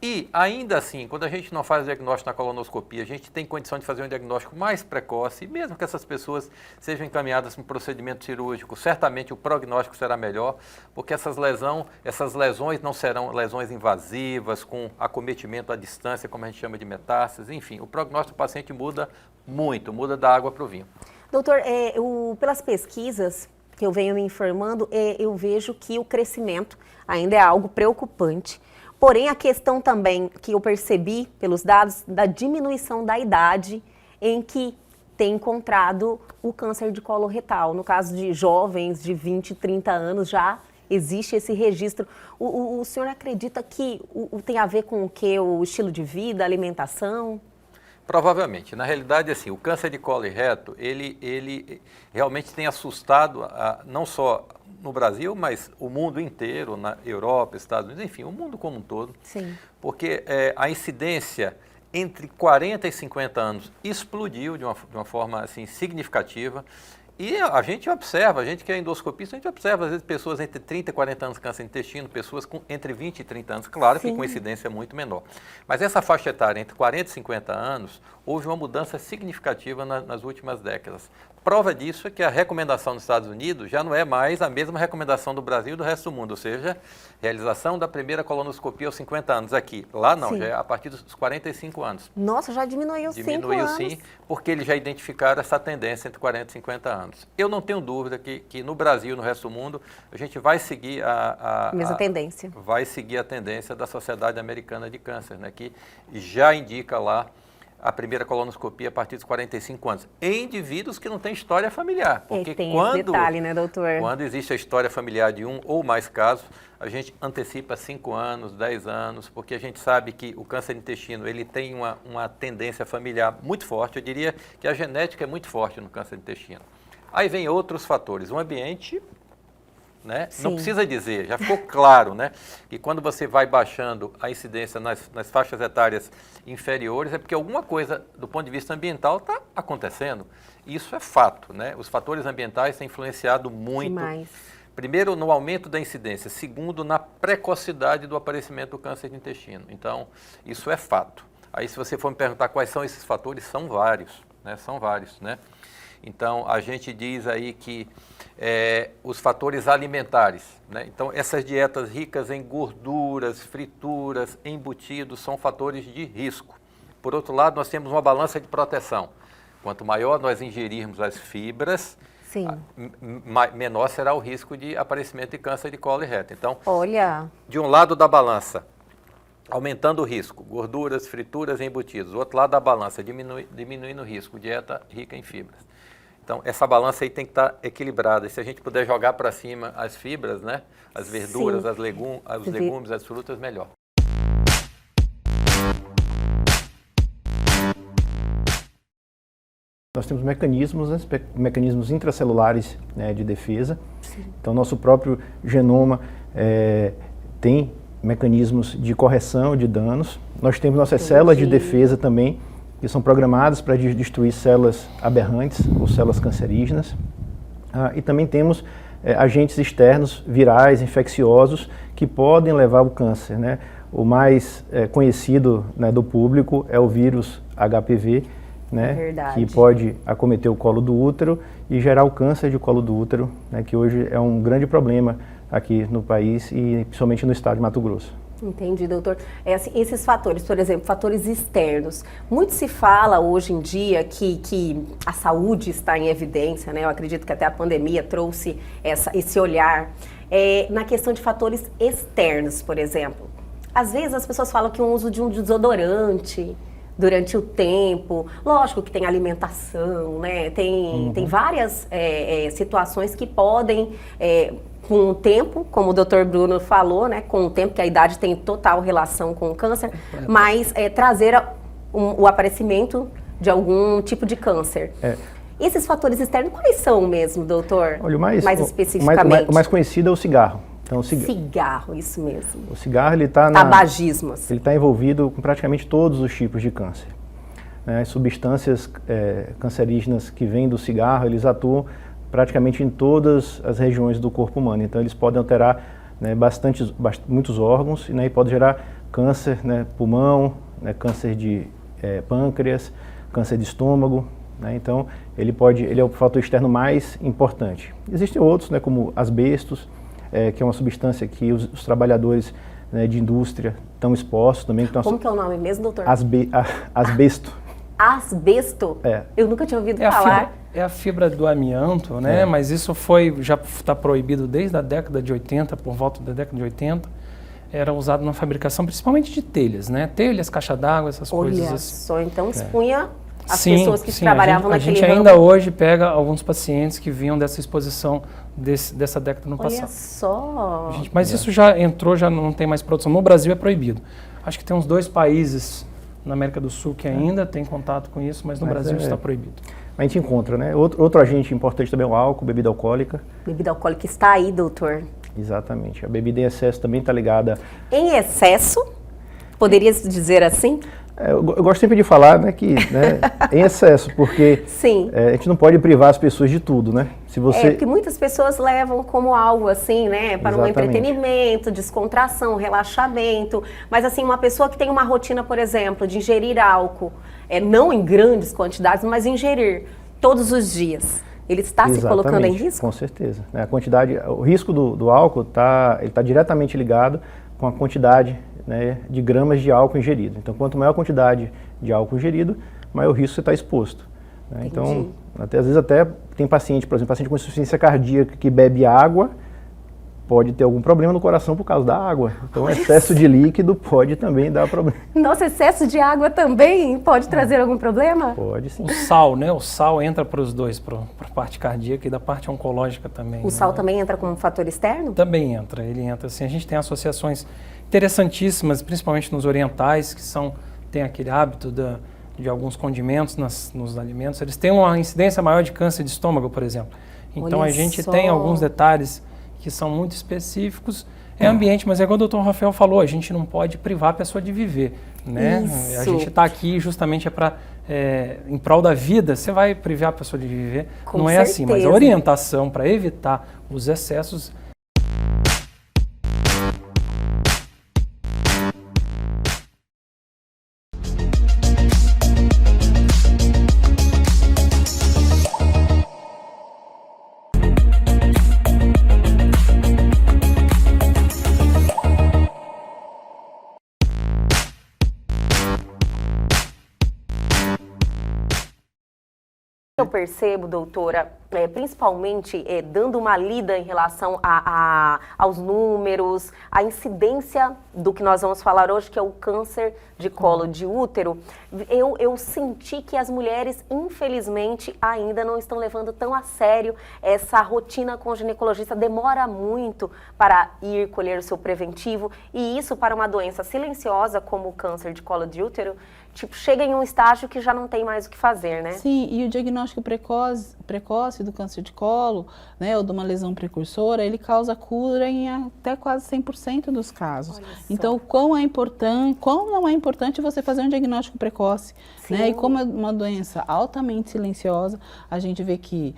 E ainda assim, quando a gente não faz o diagnóstico na colonoscopia, a gente tem condição de fazer um diagnóstico mais precoce, e mesmo que essas pessoas sejam encaminhadas para um procedimento cirúrgico, certamente o prognóstico será melhor, porque essas lesões não serão lesões invasivas, com acometimento à distância, como a gente chama de metástases, enfim, o prognóstico do paciente muda muito, muda da água para o vinho. Doutor, pelas pesquisas que eu venho me informando, eu vejo que o crescimento ainda é algo preocupante. Porém, a questão também que eu percebi pelos dados da diminuição da idade em que tem encontrado o câncer de colo retal. No caso de jovens de 20, 30 anos, já existe esse registro. O senhor acredita que tem a ver com o quê? O estilo de vida, alimentação? Provavelmente. Na realidade, assim, o câncer de colo e reto, ele realmente tem assustado não só no Brasil, mas o mundo inteiro, na Europa, Estados Unidos, enfim, o mundo como um todo. Sim. Porque a incidência entre 40 e 50 anos explodiu de uma forma assim, significativa. E a gente observa, a gente que é endoscopista, a gente observa às vezes pessoas entre 30 e 40 anos com câncer de intestino, pessoas com entre 20 e 30 anos, claro que com incidência muito menor. Mas essa faixa etária entre 40 e 50 anos, houve uma mudança significativa nas últimas décadas. Prova disso é que a recomendação dos Estados Unidos já não é mais a mesma recomendação do Brasil e do resto do mundo, ou seja, realização da primeira colonoscopia aos 50 anos aqui. Lá não, já é a partir dos 45 anos. Nossa, já diminuiu 5 anos. Diminuiu sim, porque eles já identificaram essa tendência entre 40 e 50 anos. Eu não tenho dúvida que no Brasil e no resto do mundo a gente vai seguir a mesma tendência. Vai seguir a tendência da Sociedade Americana de Câncer, né, que já indica lá a primeira colonoscopia a partir dos 45 anos, em indivíduos que não têm história familiar. Porque tem esse detalhe, né, doutor? Quando existe a história familiar de um ou mais casos, a gente antecipa 5 anos, 10 anos, porque a gente sabe que o câncer de intestino ele tem uma tendência familiar muito forte. Eu diria que a genética é muito forte no câncer de intestino. Aí vem outros fatores, o ambiente, né? Não precisa dizer, já ficou claro, né? E quando você vai baixando a incidência nas faixas etárias inferiores, é porque alguma coisa do ponto de vista ambiental está acontecendo. Isso é fato, né? Os fatores ambientais têm influenciado muito. Demais. Primeiro, no aumento da incidência. Segundo, na precocidade do aparecimento do câncer de intestino. Então, isso é fato. Aí, se você for me perguntar quais são esses fatores, são vários, né? São vários, né? Então, a gente diz aí que os fatores alimentares, né? Então, essas dietas ricas em gorduras, frituras, embutidos, são fatores de risco. Por outro lado, nós temos uma balança de proteção. Quanto maior nós ingerirmos as fibras, menor será o risco de aparecimento de câncer de colo e reto. Então, de um lado da balança, aumentando o risco, gorduras, frituras e embutidos. Do outro lado da balança, diminuindo o risco, dieta rica em fibras. Então, essa balança aí tem que estar equilibrada. E se a gente puder jogar para cima as fibras, né? As verduras, os legumes, as frutas, melhor. Nós temos mecanismos intracelulares, né, de defesa. Então, nosso próprio genoma tem mecanismos de correção de danos. Nós temos nossas células de defesa também, que são programadas para destruir células aberrantes ou células cancerígenas. E também temos agentes externos, virais, infecciosos, que podem levar ao câncer, né? O mais conhecido, né, do público é o vírus HPV, né, que pode acometer o colo do útero e gerar o câncer de colo do útero, né, que hoje é um grande problema aqui no país e principalmente no estado de Mato Grosso. Entendi, doutor. Assim, esses fatores, por exemplo, fatores externos. Muito se fala hoje em dia que a saúde está em evidência, né? Eu acredito que até a pandemia trouxe esse olhar. Na questão de fatores externos, por exemplo. Às vezes as pessoas falam que o uso de um desodorante durante o tempo, lógico que tem alimentação, né? Tem várias situações que podem... com o tempo, como o Dr. Bruno falou, né, com o tempo, que a idade tem total relação com o câncer, mas trazer o aparecimento de algum tipo de câncer. Esses fatores externos, quais são mesmo, doutor? Olha, mais especificamente? O mais conhecido é o cigarro. Então, cigarro, isso mesmo. O cigarro, ele está tabagismo. Assim. Ele está envolvido com praticamente todos os tipos de câncer. As substâncias cancerígenas que vêm do cigarro, eles atuam praticamente em todas as regiões do corpo humano. Então, eles podem alterar, né, muitos órgãos, né, e pode gerar câncer, né, pulmão, né, câncer de pâncreas, câncer de estômago. Né, então, ele é o fator externo mais importante. Existem outros, né, como asbestos, que é uma substância que os trabalhadores, né, de indústria estão expostos também. Como que é o nome mesmo, doutor? Asbesto. Asbesto? Eu nunca tinha ouvido falar. É a fibra do amianto, né? Mas isso já está proibido desde a década de 80, por volta da década de 80. Era usado na fabricação principalmente de telhas, né? Telhas, caixa d'água, essas coisas. Olha só, então expunha as sim, pessoas que trabalhavam naquele ramo. A gente ainda hoje pega alguns pacientes que vinham dessa exposição dessa década no passado. Olha só! Mas isso já entrou, já não tem mais produção. No Brasil é proibido. Acho que tem uns 2 países na América do Sul que ainda tem contato com isso, mas no Brasil está proibido. A gente encontra, né? Outro agente importante também é o álcool, bebida alcoólica. Bebida alcoólica está aí, doutor? Exatamente. A bebida em excesso também está ligada... Em excesso? Poderia se dizer assim? Eu gosto sempre de falar, né, que em excesso, porque a gente não pode privar as pessoas de tudo, né? Se você... porque muitas pessoas levam como algo assim, né, para um entretenimento, descontração, relaxamento, mas assim, uma pessoa que tem uma rotina, por exemplo, de ingerir álcool, não em grandes quantidades, mas ingerir todos os dias, ele está se colocando em risco? Com certeza. A quantidade, o risco do álcool está diretamente ligado com a quantidade, né, de gramas de álcool ingerido. Então, quanto maior a quantidade de álcool ingerido, maior o risco você está exposto. Né? Então, às vezes até tem paciente, por exemplo, paciente com insuficiência cardíaca que bebe água, pode ter algum problema no coração por causa da água. Então, excesso de líquido pode também dar problema. Nossa, excesso de água também pode trazer algum problema? Pode sim. O sal, né? O sal entra para os dois, para a parte cardíaca e da parte oncológica também. O sal também entra como um fator externo? Também entra, ele entra. Assim, a gente tem associações interessantíssimas, principalmente nos orientais, que têm aquele hábito de alguns condimentos nos alimentos. Eles têm uma incidência maior de câncer de estômago, por exemplo. Então, a gente tem alguns detalhes que são muito específicos. É ambiente, mas é igual o doutor Rafael falou, a gente não pode privar a pessoa de viver, né? A gente está aqui justamente em prol da vida. Você vai privar a pessoa de viver? Não é assim, mas a orientação para evitar os excessos. Eu percebo, doutora, principalmente dando uma lida em relação aos números, a incidência do que nós vamos falar hoje, que é o câncer de colo de útero, eu senti que as mulheres, infelizmente, ainda não estão levando tão a sério essa rotina com o ginecologista, demora muito para ir colher o seu preventivo, e isso para uma doença silenciosa como o câncer de colo de útero, chega em um estágio que já não tem mais o que fazer, né? Sim, e o diagnóstico precoce do câncer de colo, né, ou de uma lesão precursora, ele causa cura em até quase 100% dos casos. Então, como não é importante você fazer um diagnóstico precoce, né? E como é uma doença altamente silenciosa, a gente vê que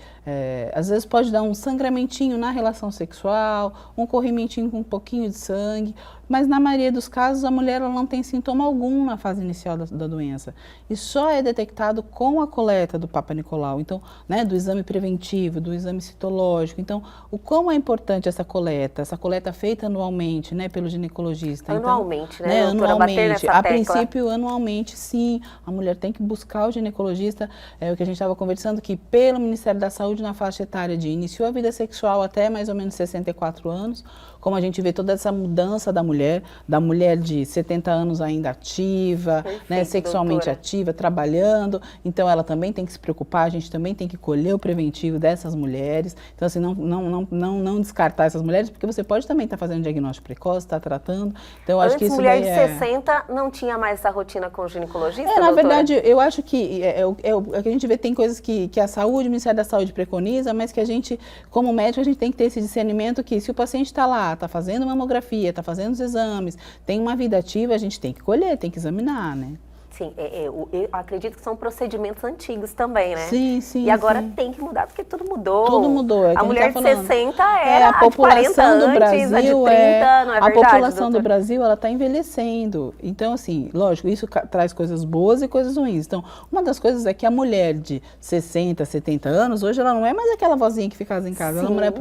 às vezes pode dar um sangramentinho na relação sexual, um corrimentinho com um pouquinho de sangue, mas na maioria dos casos a mulher ela não tem sintoma algum na fase inicial da doença. E só é detectado com a coleta do Papa Nicolau, então, né, do exame preventivo, do exame citológico. Então, o quão é importante essa coleta feita anualmente, né, pelo ginecologista. Anualmente, então, né, doutora, bater nessa a tecla. princípio, anualmente, sim, a mulher tem que buscar o ginecologista, o que a gente estava conversando, que pelo Ministério da Saúde, na faixa etária de iniciou a vida sexual até mais ou menos 64 anos, como a gente vê toda essa mudança da mulher, mulher, da mulher de 70 anos ainda ativa, né, sexualmente ativa, trabalhando. Então, ela também tem que se preocupar, a gente também tem que colher o preventivo dessas mulheres. Então, assim, não descartar essas mulheres, porque você pode também estar fazendo diagnóstico precoce, estar tratando. Então, acho que isso mulher de 60 não tinha mais essa rotina com o ginecologista, na verdade, eu acho que a gente vê, tem coisas que a saúde, o Ministério da Saúde preconiza, mas que a gente, como médico, a gente tem que ter esse discernimento que se o paciente está lá, está fazendo mamografia, está fazendo os exames, tem uma vida ativa, a gente tem que colher, tem que examinar, né? Sim, eu acredito que são procedimentos antigos também, né? Sim, sim. E agora sim. tem que mudar, porque tudo mudou. Tudo mudou. A mulher de 60 era a população de 40 do Brasil, antes, a de 30, não é verdade, a população doutor? do Brasil, ela está envelhecendo. Então, assim, lógico, isso traz coisas boas e coisas ruins. Então, uma das coisas é que a mulher de 60, 70 anos, hoje ela não é mais aquela vozinha que fica em casa. Ela é uma mulher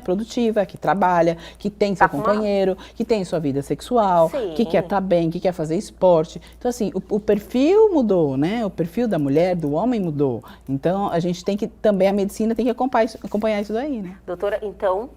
produtiva, que trabalha, que tem seu companheiro, que tem sua vida sexual, que quer estar bem, que quer fazer esporte. Então, assim, o perfil mudou, né? O perfil da mulher, do homem mudou. Então, a gente tem que, também a medicina tem que acompanhar isso daí, né? Doutora, então,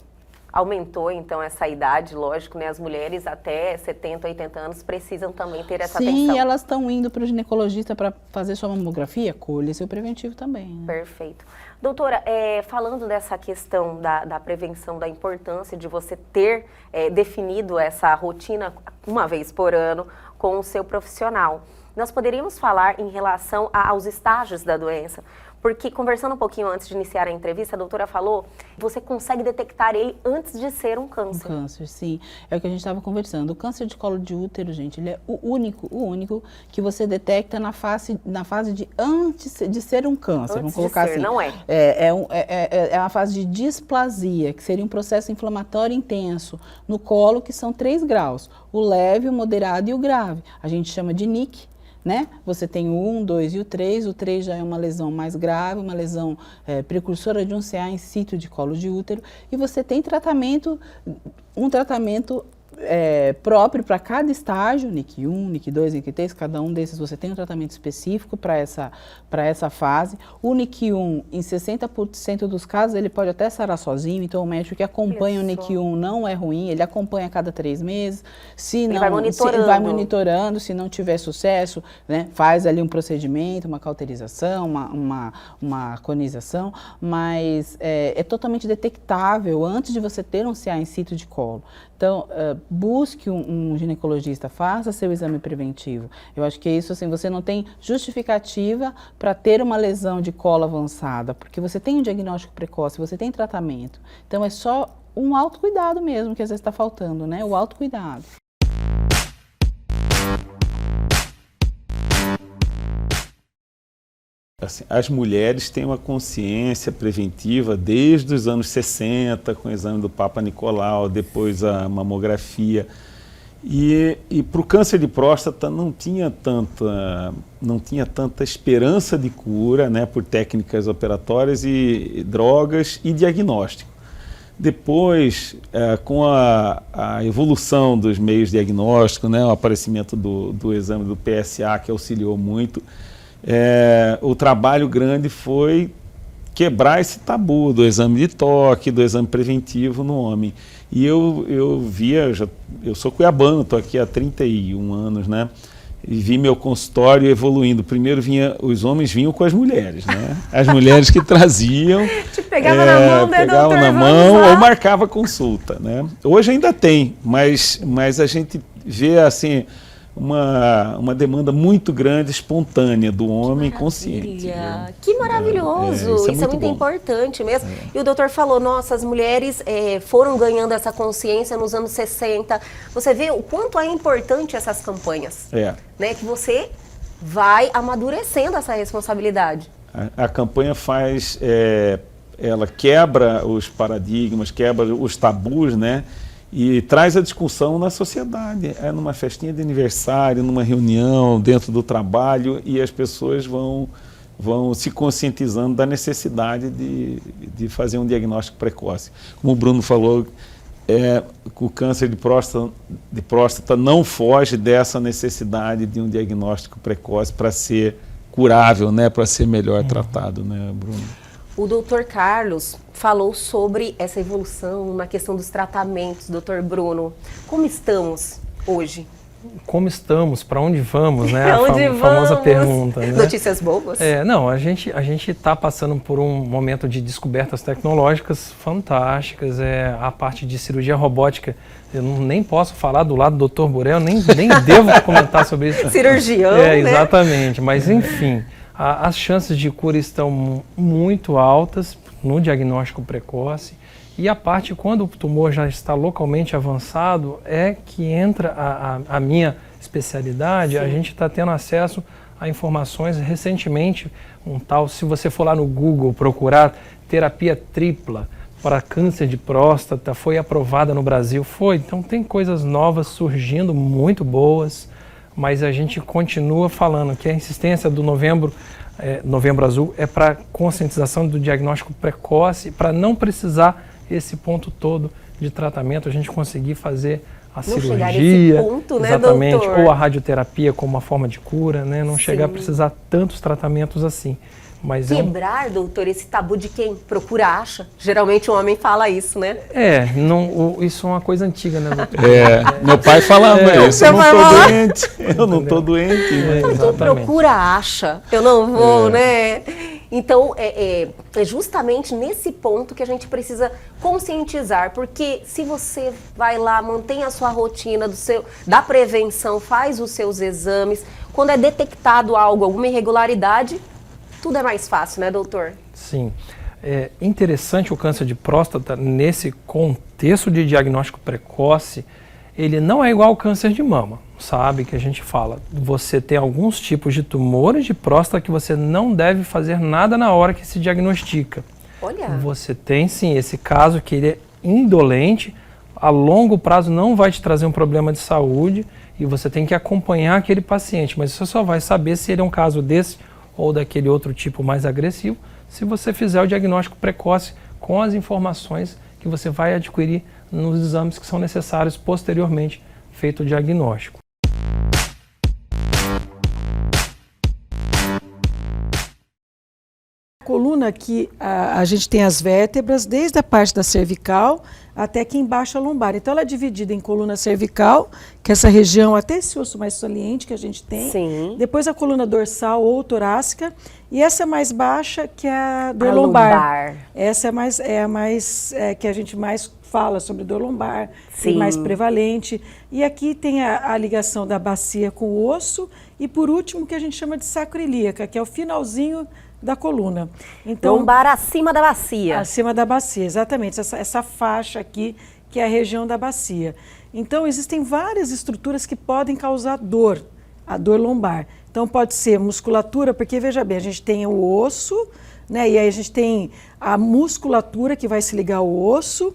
aumentou então essa idade, lógico, né? As mulheres até 70, 80 anos precisam também ter essa atenção. Sim, elas estão indo para o ginecologista para fazer sua mamografia, colhe seu preventivo também. Né? Perfeito. Doutora, falando dessa questão da prevenção, da importância de você ter definido essa rotina uma vez por ano com o seu profissional, nós poderíamos falar em relação aos estágios da doença, porque conversando um pouquinho antes de iniciar a entrevista, a doutora falou que você consegue detectar ele antes de ser um câncer. Um câncer, sim. É o que a gente estava conversando. O câncer de colo de útero, gente, ele é o único que você detecta na fase de antes de ser um câncer. Vamos colocar assim. Não é. É uma fase de displasia, que seria um processo inflamatório intenso no colo, que são 3 graus. O leve, o moderado e o grave. A gente chama de NIC. Né? Você tem o 1, 2 e o 3. O 3 já é uma lesão mais grave, uma lesão precursora de um CA in situ de colo de útero. E você tem um tratamento próprio para cada estágio, NIC 1, NIC 2, NIC 3, cada um desses você tem um tratamento específico para essa fase. O NIC 1, em 60% dos casos, ele pode até sarar sozinho, então o médico que acompanha o NIC 1 não é ruim, ele acompanha a cada 3 meses. Ele vai monitorando. Vai monitorando, se não tiver sucesso, né, faz ali um procedimento, uma cauterização, uma conização, mas é totalmente detectável antes de você ter um CA in situ de colo. Então, busque um ginecologista, faça seu exame preventivo. Eu acho que isso, assim, você não tem justificativa para ter uma lesão de colo avançada, porque você tem um diagnóstico precoce, você tem tratamento. Então, é só um autocuidado mesmo que às vezes está faltando, né? O autocuidado. Assim, as mulheres têm uma consciência preventiva desde os anos 60, com o exame do Papa Nicolau, depois a mamografia. E para o câncer de próstata não tinha tanta esperança de cura, né, por técnicas operatórias e drogas e diagnóstico. Depois, com a evolução dos meios diagnósticos, né, o aparecimento do exame do PSA, que auxiliou muito, o trabalho grande foi quebrar esse tabu do exame de toque, do exame preventivo no homem. E eu sou cuiabano, estou aqui há 31 anos, né? E vi meu consultório evoluindo. Primeiro os homens vinham com as mulheres, né? As mulheres que traziam. Te pegava na mão, né, pegava doutor? na mão ou marcava consulta, né? Hoje ainda tem, mas a gente vê assim uma demanda muito grande, espontânea do homem consciente. Que maravilhoso! Isso é muito importante mesmo. E o doutor falou, nossa, as mulheres foram ganhando essa consciência nos anos 60. Você vê o quanto é importante essas campanhas, né? Que você vai amadurecendo essa responsabilidade. A campanha faz, ela quebra os paradigmas, quebra os tabus, né? E traz a discussão na sociedade, numa festinha de aniversário, numa reunião, dentro do trabalho, e as pessoas vão se conscientizando da necessidade de fazer um diagnóstico precoce. Como o Bruno falou, o câncer de próstata não foge dessa necessidade de um diagnóstico precoce para ser curável, né, para ser melhor tratado, né, Bruno? O doutor Carlos falou sobre essa evolução na questão dos tratamentos, doutor Bruno. Como estamos hoje? Como estamos? Para onde vamos, né? Para onde vamos? Famosa pergunta, né? Notícias boas? Não, a gente está passando por um momento de descobertas tecnológicas fantásticas. A parte de cirurgia robótica, eu nem posso falar do lado do Dr. Burel, nem devo comentar sobre isso. Cirurgião, né? Exatamente. Mas, enfim, as chances de cura estão muito altas no diagnóstico precoce. E a parte, quando o tumor já está localmente avançado, é que entra a minha especialidade. Sim. A gente está tendo acesso a informações recentemente, se você for lá no Google procurar terapia tripla para câncer de próstata, foi aprovada no Brasil, então tem coisas novas surgindo, muito boas, mas a gente continua falando que a insistência do Novembro Azul é para conscientização do diagnóstico precoce, para não precisar esse ponto todo de tratamento, a gente conseguir fazer a cirurgia, ponto, né, exatamente, doutor? ou a radioterapia como uma forma de cura, né? Não chegar a precisar tantos tratamentos assim. Mas quebrar, doutor, esse tabu de quem procura acha. Geralmente o homem fala isso, né? Isso é uma coisa antiga, né, doutor? Meu pai falava isso, eu não tô doente, eu não tô doente. Quem procura acha, eu não vou, né? Então, é justamente nesse ponto que a gente precisa conscientizar, porque se você vai lá, mantém a sua rotina da prevenção, faz os seus exames, quando é detectado alguma irregularidade, tudo é mais fácil, né, doutor? Sim. É interessante o câncer de próstata nesse contexto de diagnóstico precoce, ele não é igual ao câncer de mama, sabe? Que a gente fala, você tem alguns tipos de tumores de próstata que você não deve fazer nada na hora que se diagnostica. Olha! Você tem sim esse caso que ele é indolente, a longo prazo não vai te trazer um problema de saúde e você tem que acompanhar aquele paciente, mas você só vai saber se ele é um caso desse ou daquele outro tipo mais agressivo, se você fizer o diagnóstico precoce com as informações que você vai adquirir nos exames que são necessários posteriormente feito o diagnóstico. A coluna aqui, a gente tem as vértebras, desde a parte da cervical até aqui embaixo a lombar. Então ela é dividida em coluna cervical, que é essa região, até esse osso mais saliente que a gente tem. Sim. Depois a coluna dorsal ou torácica. E essa mais baixa, que é a dor lombar. Essa é a mais que a gente mais fala sobre dor lombar, é mais prevalente. E aqui tem a ligação da bacia com o osso. E por último, que a gente chama de sacroiliaca, que é o finalzinho da coluna. Então, lombar acima da bacia. Acima da bacia, exatamente. Essa faixa aqui, que é a região da bacia. Então, existem várias estruturas que podem causar dor, a dor lombar. Então, pode ser musculatura, porque, veja bem, a gente tem o osso, né? E aí a gente tem a musculatura que vai se ligar ao osso,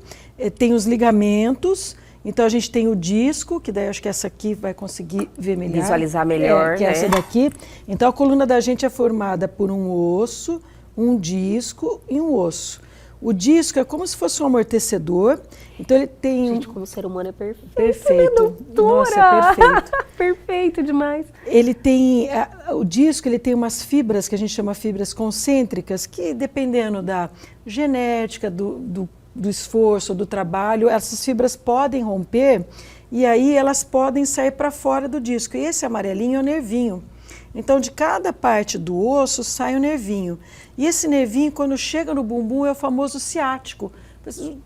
tem os ligamentos. Então, a gente tem o disco, que daí acho que essa aqui vai conseguir ver melhor. Visualizar melhor, que é essa daqui. Então, a coluna da gente é formada por um osso, um disco e um osso. O disco é como se fosse um amortecedor. Então, ele tem... Gente, como o ser humano é perfeito. Perfeito. Doutora! Nossa, é perfeito. Perfeito demais. Ele tem... O disco, ele tem umas fibras, que a gente chama fibras concêntricas, que dependendo da genética, do esforço, do trabalho, essas fibras podem romper e aí elas podem sair para fora do disco. E esse amarelinho é o nervinho. Então, de cada parte do osso sai um nervinho. E esse nervinho, quando chega no bumbum, é o famoso ciático.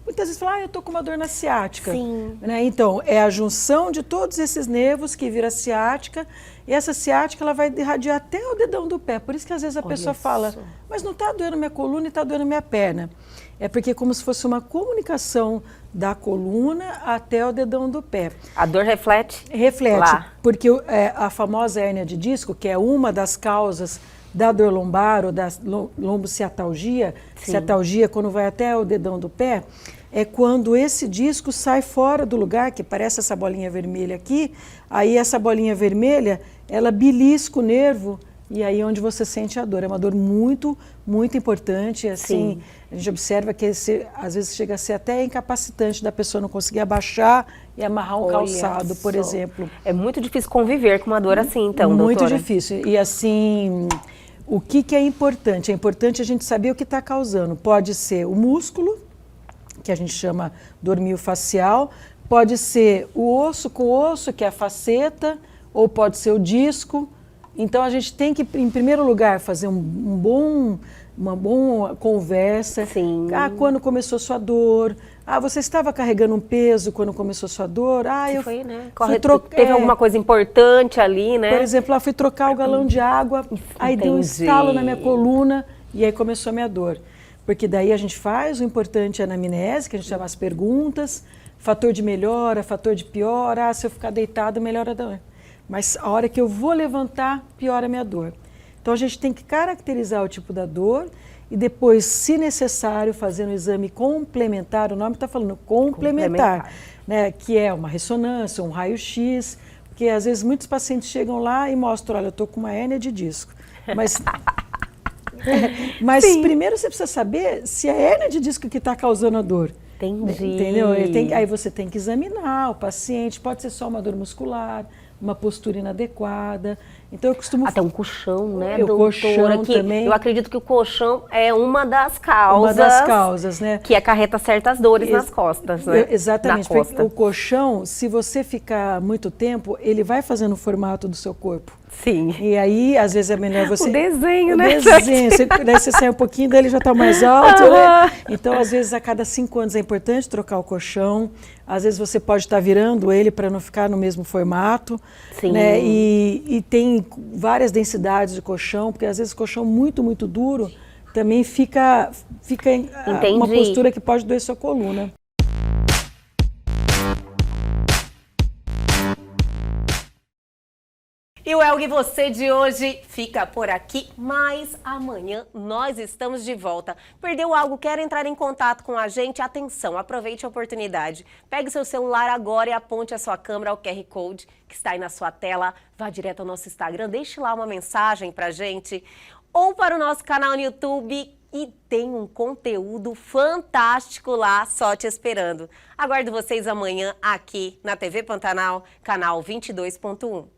Muitas vezes falam, eu estou com uma dor na ciática. Sim. Né? Então, é a junção de todos esses nervos que vira ciática. E essa ciática ela vai irradiar até o dedão do pé. Por isso que às vezes a pessoa fala, mas não está doendo minha coluna e está doendo minha perna. É porque é como se fosse uma comunicação da coluna até o dedão do pé. A dor reflete? Reflete, lá. Porque a famosa hérnia de disco, que é uma das causas da dor lombar ou da lombociatalgia, ciatalgia, quando vai até o dedão do pé, é quando esse disco sai fora do lugar, que parece essa bolinha vermelha aqui, aí essa bolinha vermelha, ela belisca o nervo, e aí é onde você sente a dor. É uma dor muito, muito importante. Assim, a gente observa que às vezes chega a ser até incapacitante da pessoa não conseguir abaixar e amarrar um calçado, por exemplo. É muito difícil conviver com uma dor assim, então, muito doutora? Difícil. E assim, o que é importante? É importante a gente saber o que está causando. Pode ser o músculo, que a gente chama dormir facial, pode ser o osso com osso, que é a faceta, ou pode ser o disco. Então a gente tem que, em primeiro lugar, fazer uma boa conversa. Sim. Ah, quando começou sua dor? Ah, você estava carregando um peso quando começou sua dor? Ah, eu foi, né? Teve alguma coisa importante ali, né? Por exemplo, fui trocar o galão de água, aí deu um estalo na minha coluna e aí começou a minha dor. Porque daí a gente faz, o importante é a anamnese, que a gente chama as perguntas, fator de melhora, fator de piora, se eu ficar deitado, melhora a dor. Mas a hora que eu vou levantar, piora a minha dor. Então a gente tem que caracterizar o tipo da dor e depois, se necessário, fazer um exame complementar, o nome está falando complementar, né, que é uma ressonância, um raio-x, porque às vezes muitos pacientes chegam lá e mostram, olha, eu estou com uma hérnia de disco. Mas primeiro você precisa saber se é a hérnia de disco que está causando a dor. Entendi. Entendeu? Aí você tem que examinar o paciente, pode ser só uma dor muscular, uma postura inadequada. Então eu costumo... Até um colchão, né, o colchão também. Eu acredito que o colchão é uma das causas... Uma das causas, né? Que acarreta certas dores nas costas, né? Exatamente. Porque o colchão, se você ficar muito tempo, ele vai fazendo o formato do seu corpo. Sim. E aí, às vezes é melhor você... O desenho, né? O desenho. Daí você sai um pouquinho, daí ele já está mais alto, né? Então, às vezes, a cada 5 anos é importante trocar o colchão. Às vezes você pode estar virando ele para não ficar no mesmo formato. Sim. Né? E tem várias densidades de colchão, porque às vezes o colchão muito, muito duro também fica uma postura que pode doer sua coluna. E o Elga e Você de hoje fica por aqui, mas amanhã nós estamos de volta. Perdeu algo? Quer entrar em contato com a gente? Atenção, aproveite a oportunidade. Pegue seu celular agora e aponte a sua câmera ao QR Code que está aí na sua tela. Vá direto ao nosso Instagram, deixe lá uma mensagem pra gente. Ou para o nosso canal no YouTube. E tem um conteúdo fantástico lá só te esperando. Aguardo vocês amanhã aqui na TV Pantanal, canal 22.1.